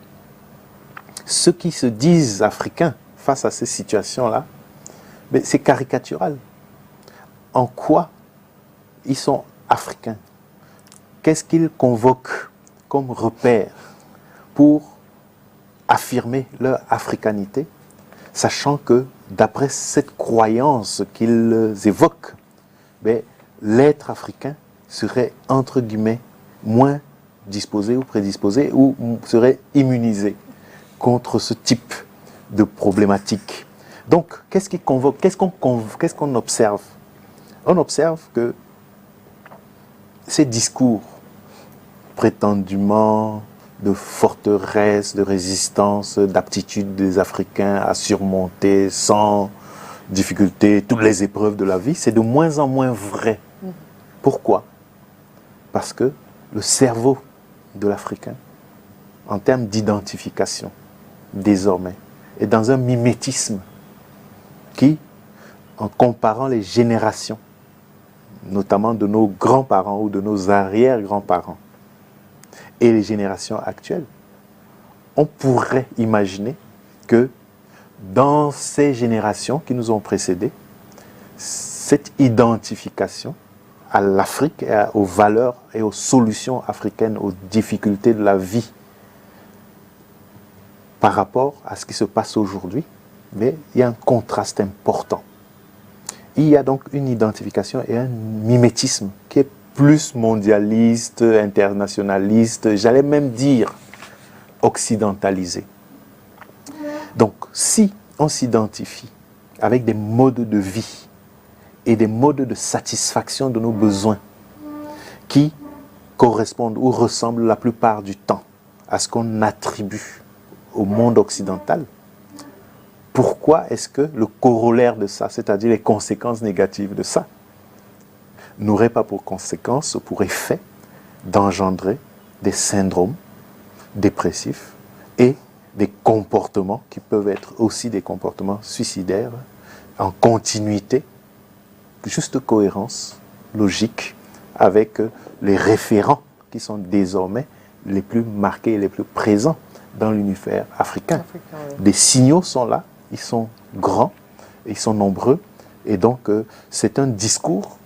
ceux qui se disent africains face à ces situations-là, c'est caricatural. En quoi ils sont africains? Qu'est-ce qu'ils convoquent comme repère pour affirmer leur africanité, sachant que d'après cette croyance qu'ils évoquent, l'être africain serait entre guillemets moins disposé ou prédisposé ou serait immunisé contre ce type de problématique. Donc, qu'est-ce qui convoque? Qu'est-ce qu'on observe? On observe que ces discours prétendument de forteresse, de résistance, d'aptitude des Africains à surmonter sans difficulté toutes les épreuves de la vie, c'est de moins en moins vrai. Pourquoi? Parce que le cerveau de l'Africain, en termes d'identification, désormais, est dans un mimétisme qui, en comparant les générations, notamment de nos grands-parents ou de nos arrière-grands-parents, et les générations actuelles, on pourrait imaginer que dans ces générations qui nous ont précédés, cette identification à l'Afrique, et aux valeurs et aux solutions africaines, aux difficultés de la vie par rapport à ce qui se passe aujourd'hui, mais il y a un contraste important. Il y a donc une identification et un mimétisme qui est plus mondialiste, internationaliste, j'allais même dire occidentalisé. Donc, si on s'identifie avec des modes de vie et des modes de satisfaction de nos besoins qui correspondent ou ressemblent la plupart du temps à ce qu'on attribue au monde occidental, pourquoi est-ce que le corollaire de ça, c'est-à-dire les conséquences négatives de ça, n'aurait pas pour conséquence ou pour effet d'engendrer des syndromes dépressifs et des comportements qui peuvent être aussi des comportements suicidaires en continuité, juste cohérence logique avec les référents qui sont désormais les plus marqués et les plus présents dans l'univers africain. Les signaux sont là, ils sont grands, ils sont nombreux, et donc c'est un discours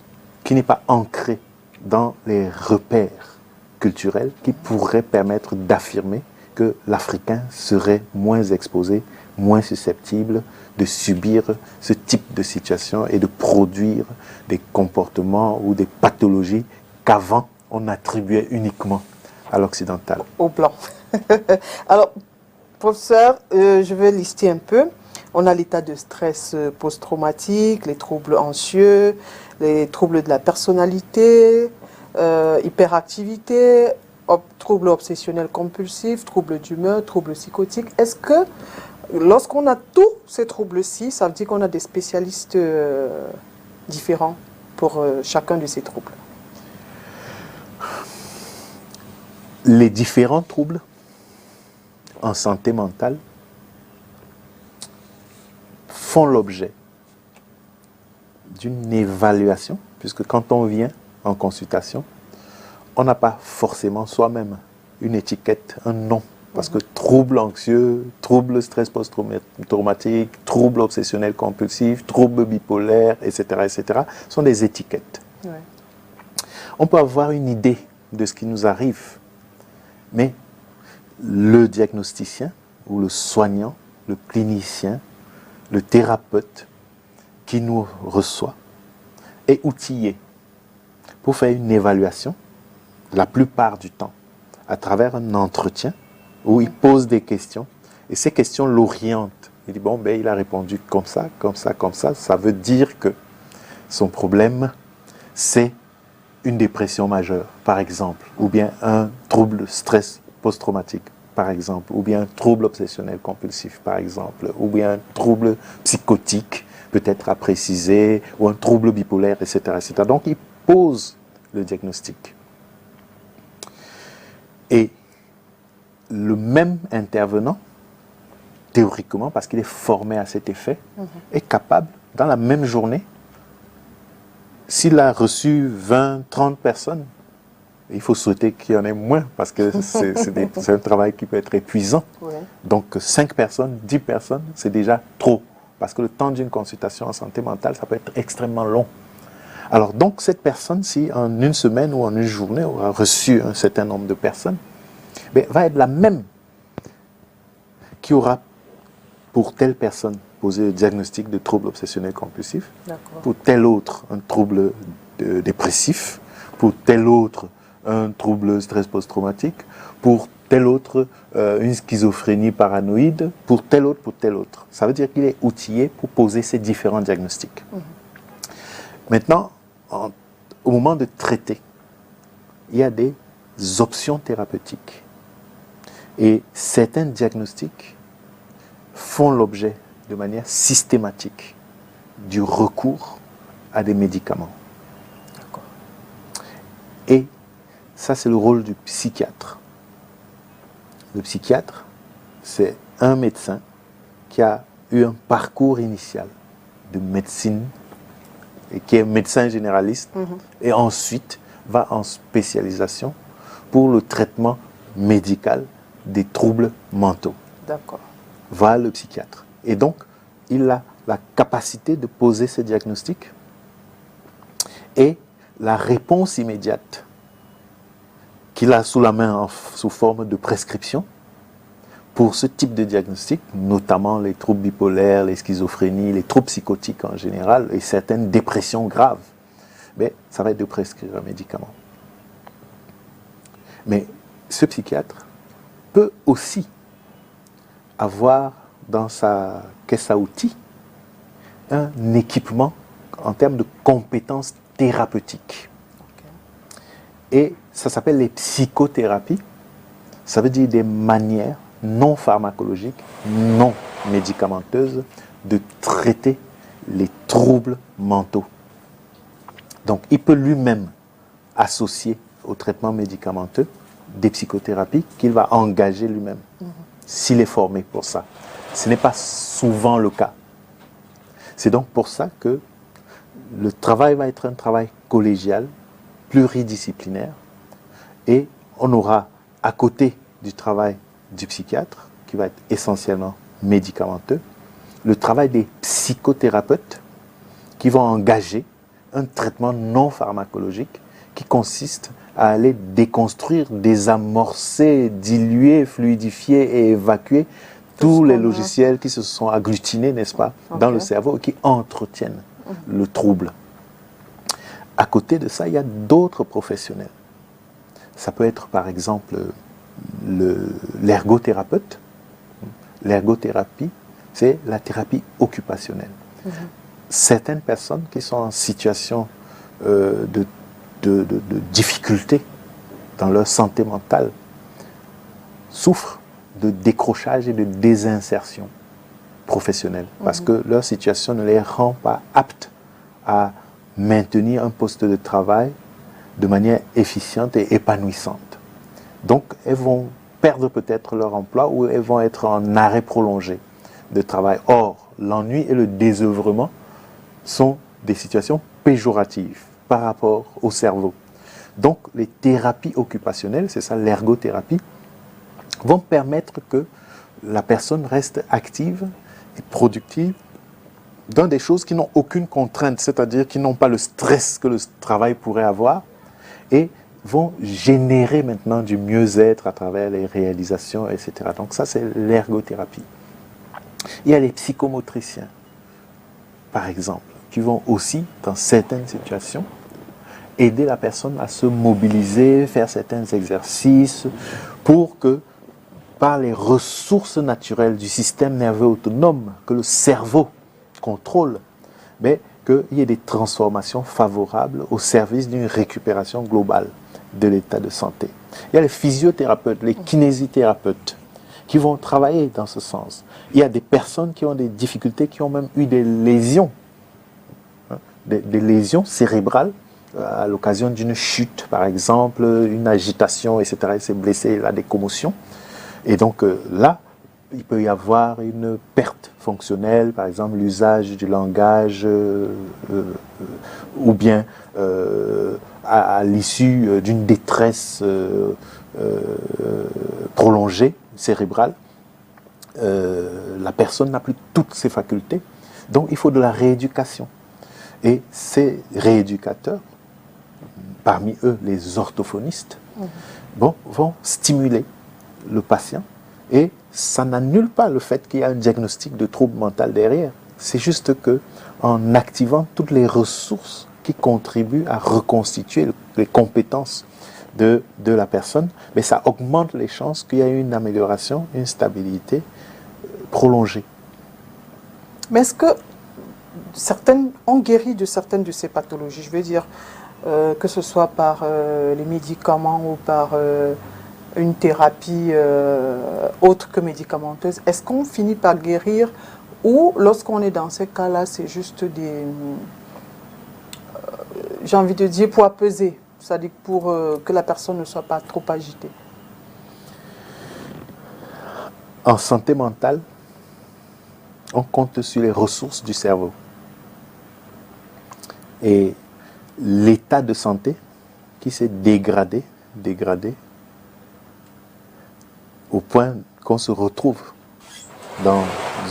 qui n'est pas ancré dans les repères culturels qui pourraient permettre d'affirmer que l'Africain serait moins exposé, moins susceptible de subir ce type de situation et de produire des comportements ou des pathologies qu'avant on attribuait uniquement à l'occidental. Au blanc. Alors, professeur, je vais lister un peu. On a l'état de stress post-traumatique, les troubles anxieux, les troubles de la personnalité, hyperactivité, troubles obsessionnels compulsifs, troubles d'humeur, troubles psychotiques. Est-ce que lorsqu'on a tous ces troubles-ci, ça veut dire qu'on a des spécialistes différents pour chacun de ces troubles? Les différents troubles en santé mentale font l'objet d'une évaluation, puisque quand on vient en consultation, on n'a pas forcément soi-même une étiquette, un nom Parce que trouble anxieux, trouble stress post-traumatique, trouble obsessionnel compulsif, trouble bipolaire, etc., sont des étiquettes. Ouais. On peut avoir une idée de ce qui nous arrive, mais le diagnosticien ou le soignant, le clinicien, le thérapeute qui nous reçoit est outillé pour faire une évaluation, la plupart du temps, à travers un entretien où il pose des questions et ces questions l'orientent. Il dit, bon, ben, il a répondu comme ça, comme ça, comme ça veut dire que son problème, c'est une dépression majeure, par exemple, ou bien un trouble stress post-traumatique, par exemple, ou bien un trouble obsessionnel compulsif, par exemple, ou bien un trouble psychotique, peut-être à préciser, ou un trouble bipolaire, etc. Donc, il pose le diagnostic. Et le même intervenant, théoriquement, parce qu'il est formé à cet effet, est capable, dans la même journée, s'il a reçu 20, 30 personnes, il faut souhaiter qu'il y en ait moins, parce que c'est un travail qui peut être épuisant. Ouais. Donc 5 personnes, 10 personnes, c'est déjà trop. Parce que le temps d'une consultation en santé mentale, ça peut être extrêmement long. Alors donc cette personne, si en une semaine ou en une journée aura reçu un certain nombre de personnes, ben, va être la même qui aura pour telle personne posé le diagnostic de trouble obsessionnel compulsif, pour tel autre un trouble dépressif, pour tel autre un trouble stress post-traumatique, pour tel autre une schizophrénie paranoïde, pour tel autre. Ça veut dire qu'il est outillé pour poser ces différents diagnostics. Maintenant, au moment de traiter, il y a des options thérapeutiques. Et certains diagnostics font l'objet de manière systématique du recours à des médicaments. Et ça, c'est le rôle du psychiatre. Le psychiatre, c'est un médecin qui a eu un parcours initial de médecine et qui est médecin généraliste et ensuite va en spécialisation pour le traitement médical des troubles mentaux. D'accord. Va le psychiatre. Et donc, il a la capacité de poser ces diagnostics et la réponse immédiate qu'il a sous la main sous forme de prescription pour ce type de diagnostic, notamment les troubles bipolaires, les schizophrénies, les troubles psychotiques en général et certaines dépressions graves, mais ça va être de prescrire un médicament. Mais ce psychiatre peut aussi avoir dans sa caisse à outils un équipement en termes de compétences thérapeutiques. Et ça s'appelle les psychothérapies. Ça veut dire des manières non pharmacologiques, non médicamenteuses de traiter les troubles mentaux. Donc, il peut lui-même associer au traitement médicamenteux des psychothérapies qu'il va engager lui-même, s'il est formé pour ça. Ce n'est pas souvent le cas. C'est donc pour ça que le travail va être un travail collégial, pluridisciplinaire, et on aura à côté du travail du psychiatre, qui va être essentiellement médicamenteux, le travail des psychothérapeutes qui vont engager un traitement non pharmacologique qui consiste à aller déconstruire, désamorcer, diluer, fluidifier et évacuer tous les logiciels qui se sont agglutinés, n'est-ce pas, dans le cerveau et qui entretiennent le trouble. À côté de ça, il y a d'autres professionnels. Ça peut être par exemple l'ergothérapeute. L'ergothérapie, c'est la thérapie occupationnelle. Certaines personnes qui sont en situation de difficulté dans leur santé mentale souffrent de décrochage et de désinsertion professionnelle parce que leur situation ne les rend pas aptes à maintenir un poste de travail de manière efficiente et épanouissante. Donc, elles vont perdre peut-être leur emploi ou elles vont être en arrêt prolongé de travail. Or, l'ennui et le désœuvrement sont des situations péjoratives par rapport au cerveau. Donc, les thérapies occupationnelles, c'est ça l'ergothérapie, vont permettre que la personne reste active et productive dans des choses qui n'ont aucune contrainte, c'est-à-dire qui n'ont pas le stress que le travail pourrait avoir, et vont générer maintenant du mieux-être à travers les réalisations, etc. Donc ça, c'est l'ergothérapie. Il y a les psychomotriciens, par exemple, qui vont aussi, dans certaines situations, aider la personne à se mobiliser, faire certains exercices, pour que, par les ressources naturelles du système nerveux autonome que le cerveau contrôle, mais qu'il y ait des transformations favorables au service d'une récupération globale de l'état de santé. Il y a les physiothérapeutes, les kinésithérapeutes qui vont travailler dans ce sens. Il y a des personnes qui ont des difficultés, qui ont même eu des lésions, des lésions cérébrales à l'occasion d'une chute, par exemple, une agitation, etc. Il s'est blessé, il a des commotions. Et donc là, il peut y avoir une perte fonctionnelle, par exemple l'usage du langage, ou bien à l'issue d'une détresse prolongée, cérébrale, la personne n'a plus toutes ses facultés. Donc il faut de la rééducation. Et ces rééducateurs, parmi eux les orthophonistes, vont stimuler le patient, et ça n'annule pas le fait qu'il y a un diagnostic de trouble mental derrière. C'est juste que, en activant toutes les ressources qui contribuent à reconstituer les compétences de la personne, mais ça augmente les chances qu'il y ait une amélioration, une stabilité prolongée. Mais est-ce que certaines ont guéri de certaines de ces pathologies? Je veux dire, que ce soit par les médicaments ou par une thérapie autre que médicamenteuse. Est-ce qu'on finit par guérir, ou lorsqu'on est dans ces cas-là, c'est juste des, j'ai envie de dire, poids pesé, c'est-à-dire pour que la personne ne soit pas trop agitée? En santé mentale, on compte sur les ressources du cerveau. Et l'état de santé qui s'est dégradé au point qu'on se retrouve dans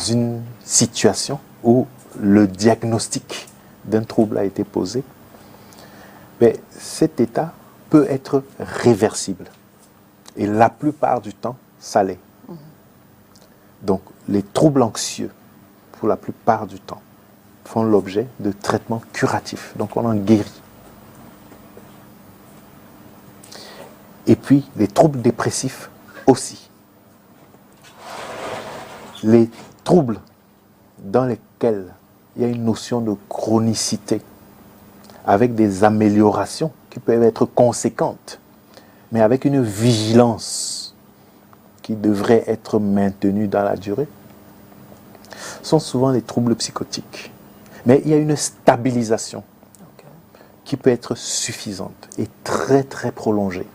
une situation où le diagnostic d'un trouble a été posé, mais cet état peut être réversible. Et la plupart du temps, ça l'est. Donc, les troubles anxieux, pour la plupart du temps, font l'objet de traitements curatifs. Donc, on en guérit. Et puis, les troubles dépressifs aussi. Les troubles dans lesquels il y a une notion de chronicité, avec des améliorations qui peuvent être conséquentes, mais avec une vigilance qui devrait être maintenue dans la durée, sont souvent les troubles psychotiques. Mais il y a une stabilisation qui peut être suffisante et très très prolongée.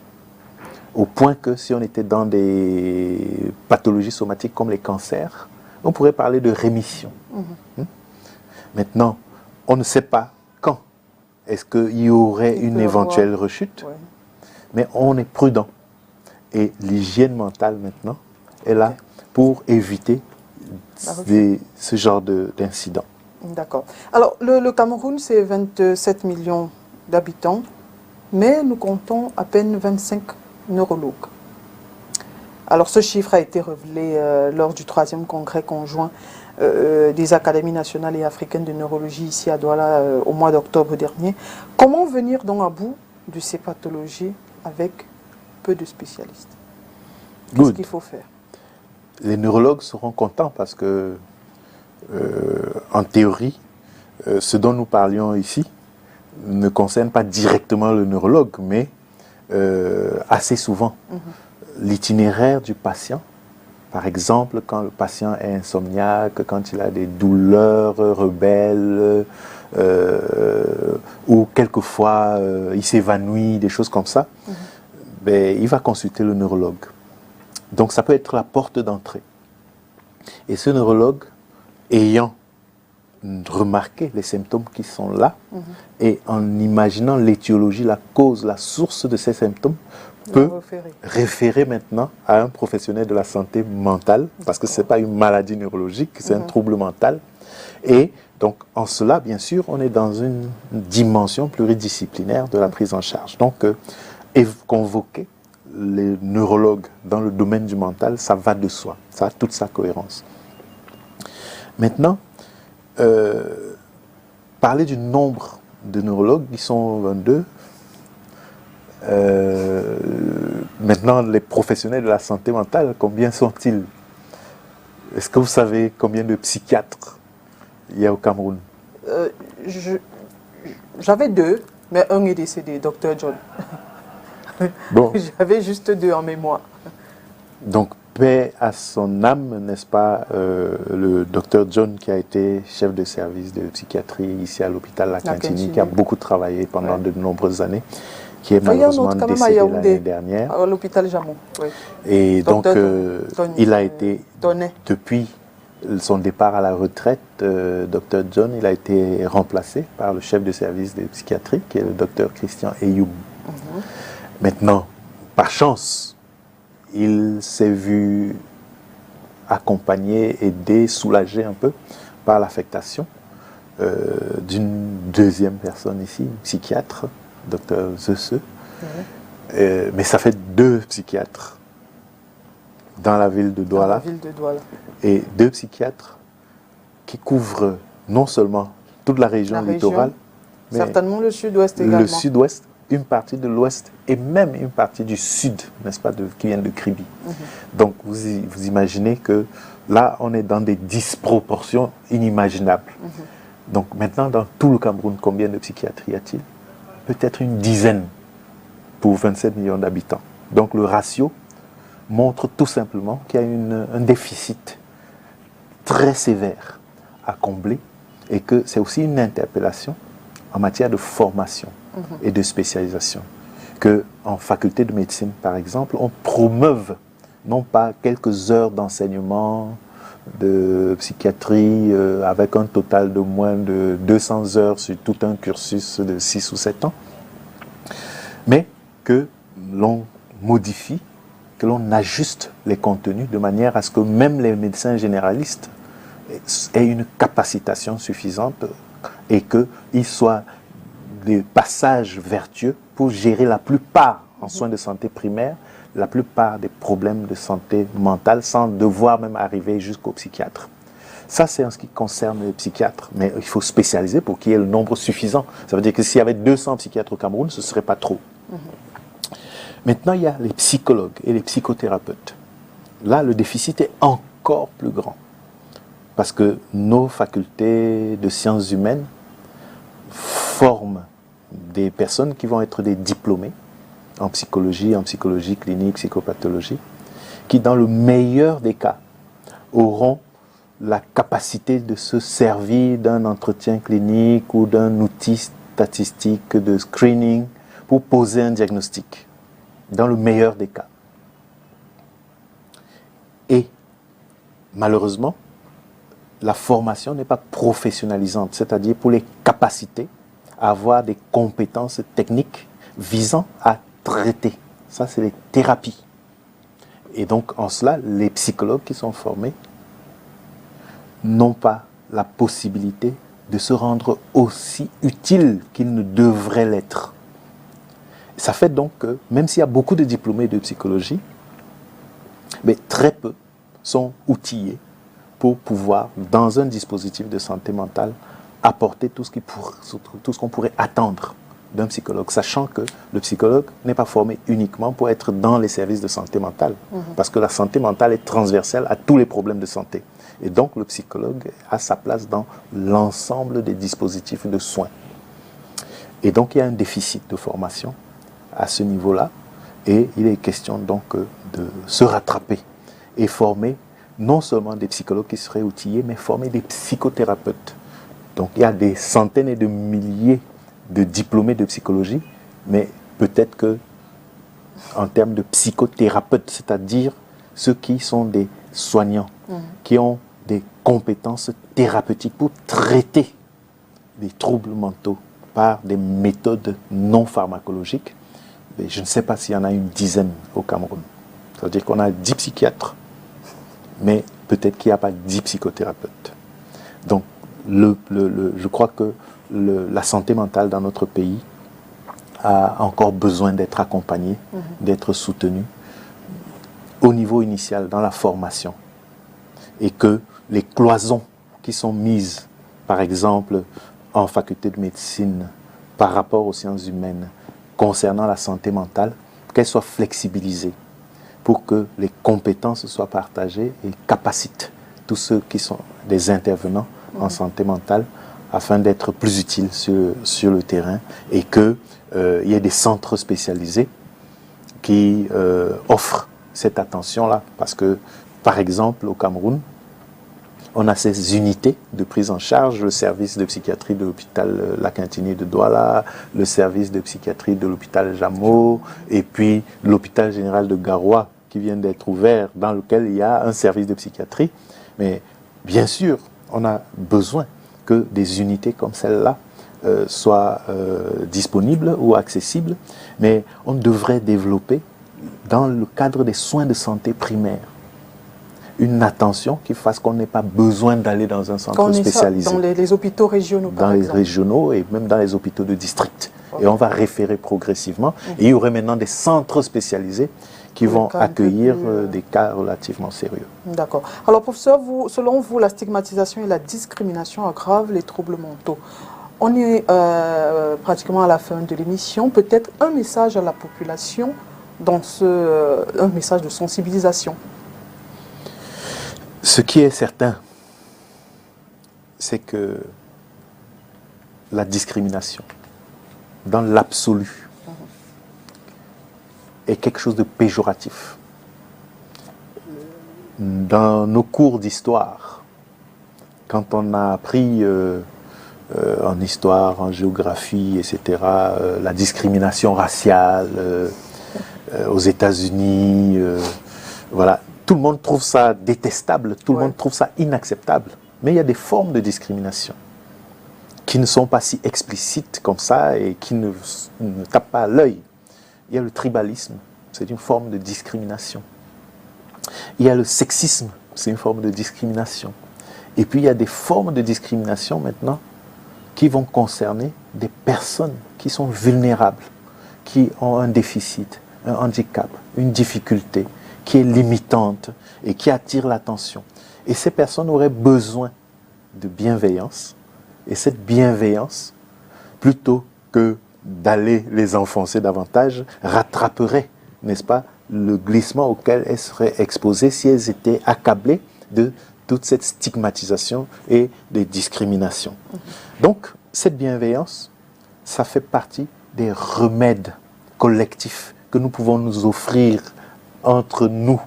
Au point que si on était dans des pathologies somatiques comme les cancers, on pourrait parler de rémission. Maintenant, on ne sait pas quand est-ce qu'il y aurait une éventuelle rechute, mais on est prudent. Et l'hygiène mentale maintenant est là pour éviter ce genre d'incidents. D'accord. Alors, le Cameroun, c'est 27 millions d'habitants, mais nous comptons à peine 25 neurologues. Alors, ce chiffre a été révélé lors du 3e congrès conjoint des Académies nationales et africaines de neurologie ici à Douala au mois d'octobre dernier. Comment venir donc à bout de ces pathologies avec peu de spécialistes? Qu'est-ce qu'il faut faire? Les neurologues seront contents parce que, en théorie, ce dont nous parlions ici ne concerne pas directement le neurologue, mais assez souvent. L'itinéraire du patient, par exemple, quand le patient est insomniaque, quand il a des douleurs rebelles, ou quelquefois il s'évanouit, des choses comme ça, ben, il va consulter le neurologue. Donc ça peut être la porte d'entrée. Et ce neurologue, ayant remarqué les symptômes qui sont là, et en imaginant l'étiologie, la cause, la source de ces symptômes, peut référer maintenant à un professionnel de la santé mentale, parce que ce n'est pas une maladie neurologique, c'est un trouble mental. Et donc, en cela, bien sûr, on est dans une dimension pluridisciplinaire de la prise en charge. Donc, convoquer les neurologues dans le domaine du mental, ça va de soi, ça a toute sa cohérence. Maintenant, parler du nombre de neurologues, ils sont 22. Maintenant, les professionnels de la santé mentale, combien sont-ils? Est-ce que vous savez combien de psychiatres il y a au Cameroun? J'avais 2, mais un est décédé, Dr John. Bon. J'avais juste 2 en mémoire. Donc, paix à son âme, n'est-ce pas, le Dr John qui a été chef de service de psychiatrie ici à l'hôpital La Cantini, qui a beaucoup travaillé pendant de nombreuses années, qui est malheureusement décédé l'année dernière. À l'hôpital Jamon, oui. Et donc, il a été, depuis son départ à la retraite, Dr John, il a été remplacé par le chef de service de psychiatrie, qui est le Dr Christian Eyoub. Maintenant, par chance, il s'est vu accompagné, aidé, soulagé un peu par l'affectation d'une deuxième personne ici, psychiatre, Dr Zesse. Mais ça fait 2 psychiatres dans la ville de Douala. Et 2 psychiatres qui couvrent non seulement toute la région littorale, mais certainement le sud-ouest également. Le sud-ouest, une partie de l'ouest et même une partie du sud, n'est-ce pas, qui vient de Kribi. Donc vous imaginez que là, on est dans des disproportions inimaginables. Donc maintenant, dans tout le Cameroun, combien de psychiatres y a-t-il? Peut-être une dizaine pour 27 millions d'habitants. Donc le ratio montre tout simplement qu'il y a un déficit très sévère à combler et que c'est aussi une interpellation en matière de formation et de spécialisation. Qu'en faculté de médecine, par exemple, on promeuve non pas quelques heures d'enseignement de psychiatrie avec un total de moins de 200 heures sur tout un cursus de 6 ou 7 ans, mais que l'on modifie, que l'on ajuste les contenus de manière à ce que même les médecins généralistes aient une capacitation suffisante et qu'ils soient des passages vertueux pour gérer la plupart, en soins de santé primaires, la plupart des problèmes de santé mentale sans devoir même arriver jusqu'au psychiatre. Ça, c'est en ce qui concerne les psychiatres. Mais il faut spécialiser pour qu'il y ait le nombre suffisant. Ça veut dire que s'il y avait 200 psychiatres au Cameroun, ce ne serait pas trop. Maintenant, il y a les psychologues et les psychothérapeutes. Là, le déficit est encore plus grand. Parce que nos facultés de sciences humaines forment des personnes qui vont être des diplômés en psychologie clinique, psychopathologie, qui dans le meilleur des cas auront la capacité de se servir d'un entretien clinique ou d'un outil statistique de screening pour poser un diagnostic, dans le meilleur des cas. Et malheureusement, la formation n'est pas professionnalisante, c'est-à-dire pour les capacités à avoir des compétences techniques visant à traiter. Ça, c'est les thérapies. Et donc, en cela, les psychologues qui sont formés n'ont pas la possibilité de se rendre aussi utiles qu'ils ne devraient l'être. Ça fait donc que, même s'il y a beaucoup de diplômés de psychologie, mais très peu sont outillés pour pouvoir, dans un dispositif de santé mentale, apporter tout ce qu'on pourrait attendre d'un psychologue, sachant que le psychologue n'est pas formé uniquement pour être dans les services de santé mentale, parce que la santé mentale est transversale à tous les problèmes de santé. Et donc le psychologue a sa place dans l'ensemble des dispositifs de soins. Et donc il y a un déficit de formation à ce niveau-là, et il est question donc de se rattraper et former non seulement des psychologues qui seraient outillés, mais former des psychothérapeutes. Donc il y a des centaines et de milliers de diplômés de psychologie, mais peut-être que en termes de psychothérapeutes, c'est-à-dire ceux qui sont des soignants, qui ont des compétences thérapeutiques pour traiter les troubles mentaux par des méthodes non pharmacologiques, Et je ne sais pas s'il y en a une dizaine au Cameroun. Ça veut dire qu'on a 10 psychiatres, mais peut-être qu'il n'y a pas 10 psychothérapeutes. Donc, je crois que la santé mentale dans notre pays a encore besoin d'être accompagnée, d'être soutenue au niveau initial, dans la formation. Et que les cloisons qui sont mises, par exemple, en faculté de médecine, par rapport aux sciences humaines, concernant la santé mentale, qu'elles soient flexibilisées pour que les compétences soient partagées et capacitent tous ceux qui sont des intervenants en santé mentale afin d'être plus utiles sur le terrain et qu'il y ait des centres spécialisés qui offrent cette attention-là. Parce que, par exemple, au Cameroun, on a ces unités de prise en charge, le service de psychiatrie de l'hôpital La Quintinier de Douala, le service de psychiatrie de l'hôpital Jameau, et puis l'hôpital général de Garoua qui vient d'être ouvert, dans lequel il y a un service de psychiatrie. Mais bien sûr, on a besoin que des unités comme celle-là soient disponibles ou accessibles, mais on devrait développer, dans le cadre des soins de santé primaires, une attention qui fasse qu'on n'ait pas besoin d'aller dans un centre spécialisé. Dans les hôpitaux régionaux, par exemple. Dans les régionaux et même dans les hôpitaux de district. Okay. Et on va référer progressivement. Et il y aurait maintenant des centres spécialisés qui vont accueillir des cas relativement sérieux. D'accord. Alors, professeur, selon vous, la stigmatisation et la discrimination aggravent les troubles mentaux. On est pratiquement à la fin de l'émission. Peut-être un message à la population, un message de sensibilisation. Ce qui est certain, c'est que la discrimination, dans l'absolu, est quelque chose de péjoratif. Dans nos cours d'histoire, quand on a appris en histoire, en géographie, etc., la discrimination raciale aux États-Unis, voilà. Tout le monde trouve ça détestable, tout le monde trouve ça inacceptable. Mais il y a des formes de discrimination qui ne sont pas si explicites comme ça et qui ne tapent pas à l'œil. Il y a le tribalisme, c'est une forme de discrimination. Il y a le sexisme, c'est une forme de discrimination. Et puis il y a des formes de discrimination maintenant qui vont concerner des personnes qui sont vulnérables, qui ont un déficit, un handicap, une difficulté, qui est limitante et qui attire l'attention. Et ces personnes auraient besoin de bienveillance. Et cette bienveillance, plutôt que d'aller les enfoncer davantage, rattraperait, n'est-ce pas, le glissement auquel elles seraient exposées si elles étaient accablées de toute cette stigmatisation et des discriminations. Donc, cette bienveillance, ça fait partie des remèdes collectifs que nous pouvons nous offrir entre nous,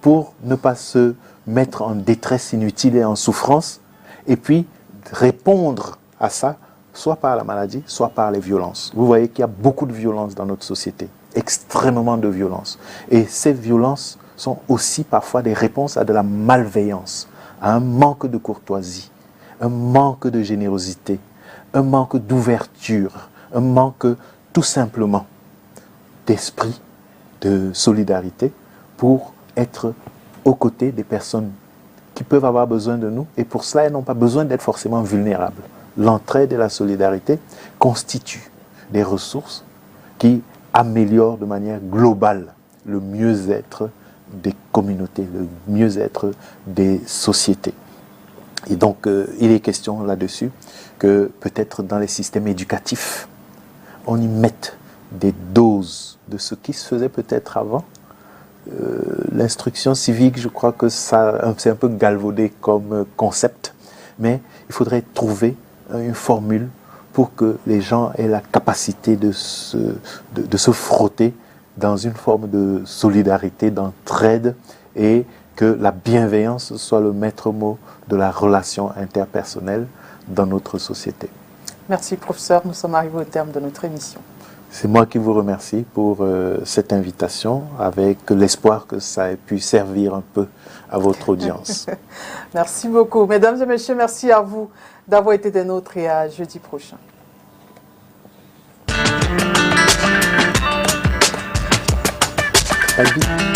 pour ne pas se mettre en détresse inutile et en souffrance, et puis répondre à ça, soit par la maladie, soit par les violences. Vous voyez qu'il y a beaucoup de violences dans notre société, extrêmement de violences. Et ces violences sont aussi parfois des réponses à de la malveillance, à un manque de courtoisie, un manque de générosité, un manque d'ouverture, un manque tout simplement d'esprit, de solidarité pour être aux côtés des personnes qui peuvent avoir besoin de nous. Et pour cela, elles n'ont pas besoin d'être forcément vulnérables. L'entraide et la solidarité constituent des ressources qui améliorent de manière globale le mieux-être des communautés, le mieux-être des sociétés. Et donc, il est question là-dessus que peut-être dans les systèmes éducatifs, on y mette des doses de ce qui se faisait peut-être avant. L'instruction civique, je crois que ça, c'est un peu galvaudé comme concept, mais il faudrait trouver une formule pour que les gens aient la capacité de se frotter dans une forme de solidarité, d'entraide, et que la bienveillance soit le maître mot de la relation interpersonnelle dans notre société. Merci professeur, nous sommes arrivés au terme de notre émission. C'est moi qui vous remercie pour cette invitation, avec l'espoir que ça ait pu servir un peu à votre audience. Merci beaucoup. Mesdames et messieurs, merci à vous d'avoir été des nôtres et à jeudi prochain. Très vite.